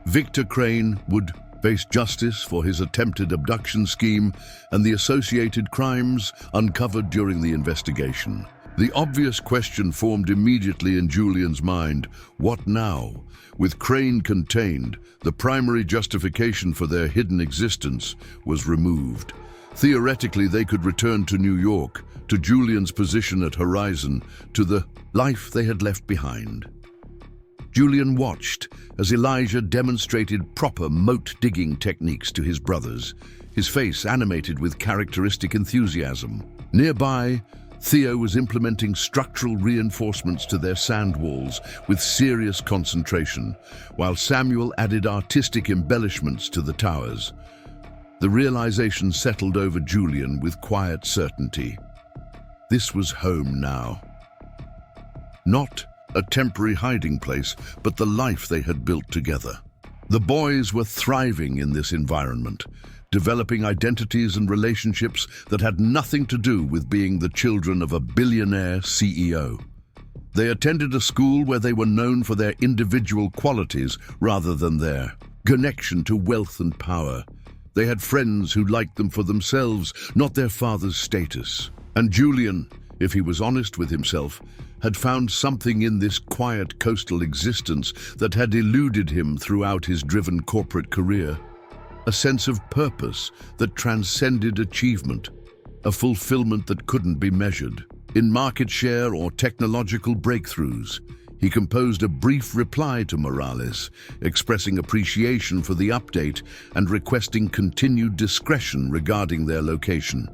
Victor Crane would face justice for his attempted abduction scheme and the associated crimes uncovered during the investigation. The obvious question formed immediately in Julian's mind: what now? With Crane contained, the primary justification for their hidden existence was removed. Theoretically, they could return to New York, to Julian's position at Horizon, to the life they had left behind. Julian watched as Elijah demonstrated proper moat-digging techniques to his brothers, his face animated with characteristic enthusiasm. Nearby, Theo was implementing structural reinforcements to their sand walls with serious concentration, while Samuel added artistic embellishments to the towers. The realization settled over Julian with quiet certainty. This was home now. Not a temporary hiding place, but the life they had built together. The boys were thriving in this environment, developing identities and relationships that had nothing to do with being the children of a billionaire CEO. They attended a school where they were known for their individual qualities rather than their connection to wealth and power. They had friends who liked them for themselves, not their father's status. And Julian, if he was honest with himself, had found something in this quiet coastal existence that had eluded him throughout his driven corporate career. A sense of purpose that transcended achievement, a fulfillment that couldn't be measured. In market share or technological breakthroughs, he composed a brief reply to Morales, expressing appreciation for the update and requesting continued discretion regarding their location.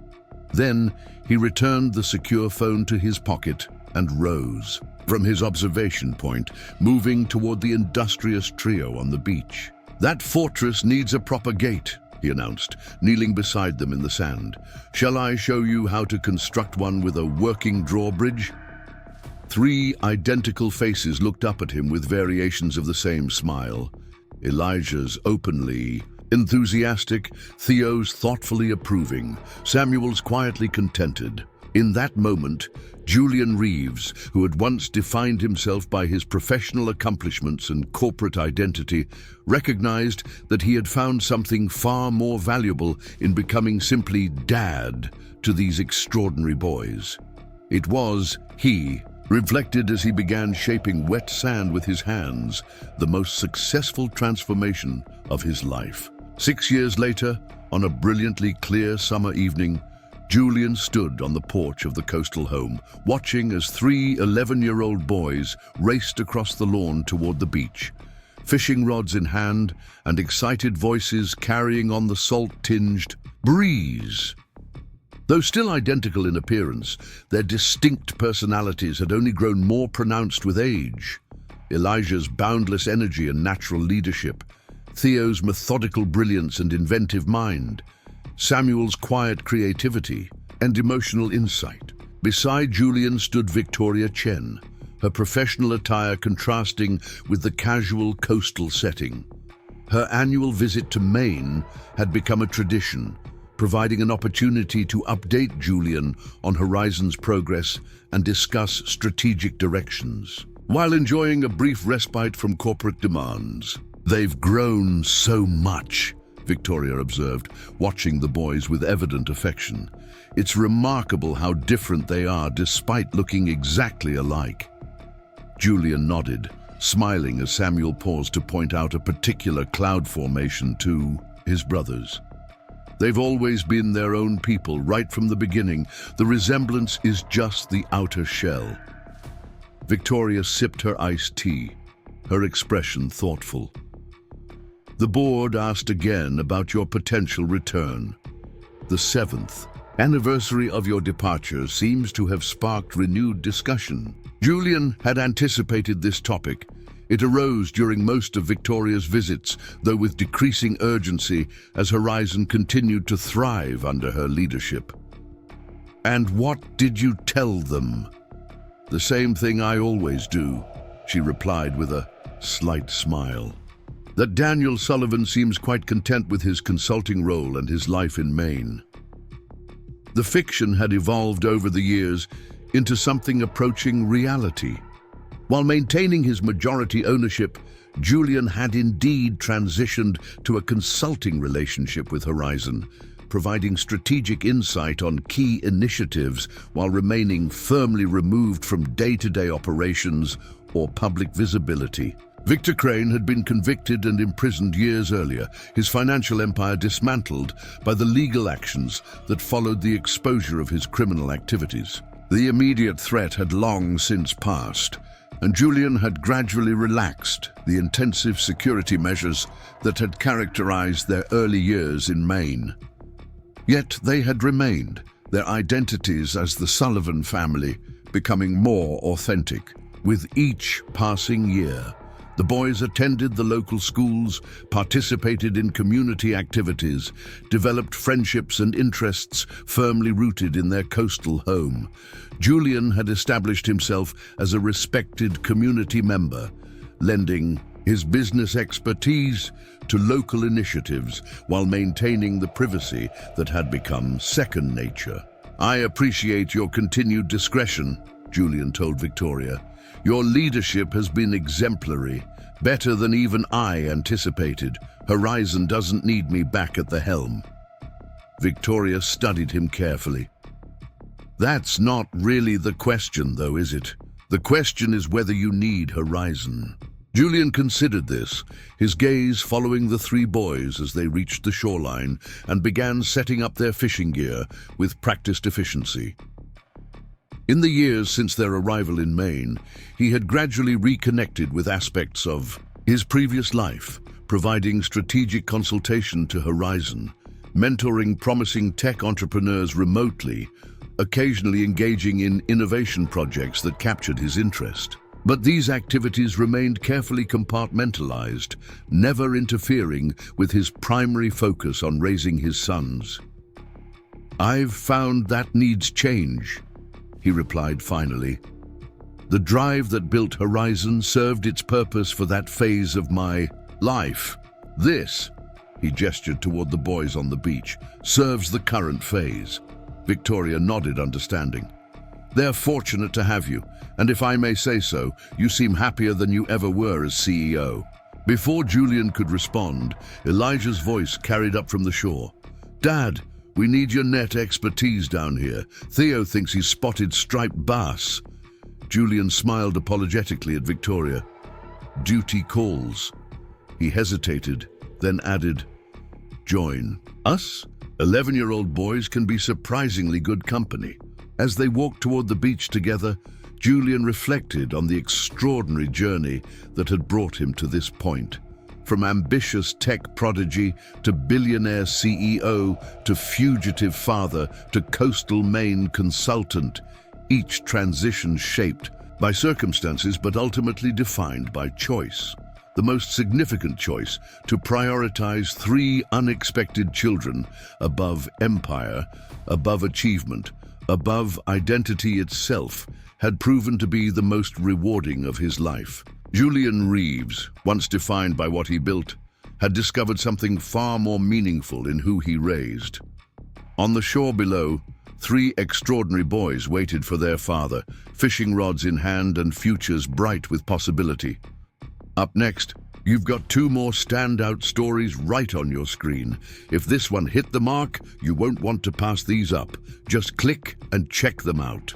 Then, he returned the secure phone to his pocket and rose from his observation point, moving toward the industrious trio on the beach. "That fortress needs a proper gate," he announced, kneeling beside them in the sand. "Shall I show you how to construct one with a working drawbridge?" 3 identical faces looked up at him with variations of the same smile. Elijah's openly enthusiastic, Theo's thoughtfully approving, Samuel's quietly contented. In that moment, Julian Reeves, who had once defined himself by his professional accomplishments and corporate identity, recognized that he had found something far more valuable in becoming simply dad to these extraordinary boys. It was he, reflected as he began shaping wet sand with his hands, the most successful transformation of his life. 6 years later, on a brilliantly clear summer evening, Julian stood on the porch of the coastal home, watching as 3 11-year-old boys raced across the lawn toward the beach, fishing rods in hand and excited voices carrying on the salt-tinged breeze. Though still identical in appearance, their distinct personalities had only grown more pronounced with age. Elijah's boundless energy and natural leadership, Theo's methodical brilliance and inventive mind, Samuel's quiet creativity, and emotional insight. Beside Julian stood Victoria Chen, her professional attire contrasting with the casual coastal setting. Her annual visit to Maine had become a tradition, providing an opportunity to update Julian on Horizon's progress and discuss strategic directions. While enjoying a brief respite from corporate demands, "They've grown so much," Victoria observed, watching the boys with evident affection. "It's remarkable how different they are despite looking exactly alike." Julian nodded, smiling as Samuel paused to point out a particular cloud formation to his brothers. "They've always been their own people right from the beginning. The resemblance is just the outer shell." Victoria sipped her iced tea, her expression thoughtful. The board asked again about your potential return. The 7th anniversary of your departure seems to have sparked renewed discussion. Julian had anticipated this topic. It arose during most of Victoria's visits, though with decreasing urgency as Horizon continued to thrive under her leadership. "And what did you tell them?" "The same thing I always do," she replied with a slight smile. "That Daniel Sullivan seems quite content with his consulting role and his life in Maine." The fiction had evolved over the years into something approaching reality. While maintaining his majority ownership, Julian had indeed transitioned to a consulting relationship with Horizon, providing strategic insight on key initiatives while remaining firmly removed from day-to-day operations or public visibility. Victor Crane had been convicted and imprisoned years earlier, his financial empire dismantled by the legal actions that followed the exposure of his criminal activities. The immediate threat had long since passed, and Julian had gradually relaxed the intensive security measures that had characterized their early years in Maine. Yet they had remained, their identities as the Sullivan family becoming more authentic. With each passing year, the boys attended the local schools, participated in community activities, developed friendships and interests firmly rooted in their coastal home. Julian had established himself as a respected community member, lending his business expertise to local initiatives while maintaining the privacy that had become second nature. "I appreciate your continued discretion," Julian told Victoria. "Your leadership has been exemplary, better than even I anticipated. Horizon doesn't need me back at the helm." Victoria studied him carefully. "That's not really the question, though, is it? The question is whether you need Horizon." Julian considered this, his gaze following the three boys as they reached the shoreline and began setting up their fishing gear with practiced efficiency. In the years since their arrival in Maine, he had gradually reconnected with aspects of his previous life, providing strategic consultation to Horizon, mentoring promising tech entrepreneurs remotely, occasionally engaging in innovation projects that captured his interest. But these activities remained carefully compartmentalized, never interfering with his primary focus on raising his sons. "I've found that needs change," he replied finally. "The drive that built Horizon served its purpose for that phase of my life. This," he gestured toward the boys on the beach, "serves the current phase." Victoria nodded understanding. "They're fortunate to have you, and if I may say so, you seem happier than you ever were as CEO." Before Julian could respond, Elijah's voice carried up from the shore. "Dad, we need your net expertise down here. Theo thinks he's spotted striped bass." Julian smiled apologetically at Victoria. "Duty calls." He hesitated, then added, "Join us? 11-year-old boys can be surprisingly good company." As they walked toward the beach together, Julian reflected on the extraordinary journey that had brought him to this point. From ambitious tech prodigy to billionaire CEO to fugitive father to coastal Maine consultant, each transition shaped by circumstances but ultimately defined by choice. The most significant choice, to prioritize 3 unexpected children above empire, above achievement, above identity itself, had proven to be the most rewarding of his life. Julian Reeves, once defined by what he built, had discovered something far more meaningful in who he raised. On the shore below, 3 extraordinary boys waited for their father, fishing rods in hand and futures bright with possibility. Up next, you've got 2 more standout stories right on your screen. If this one hit the mark, you won't want to pass these up. Just click and check them out.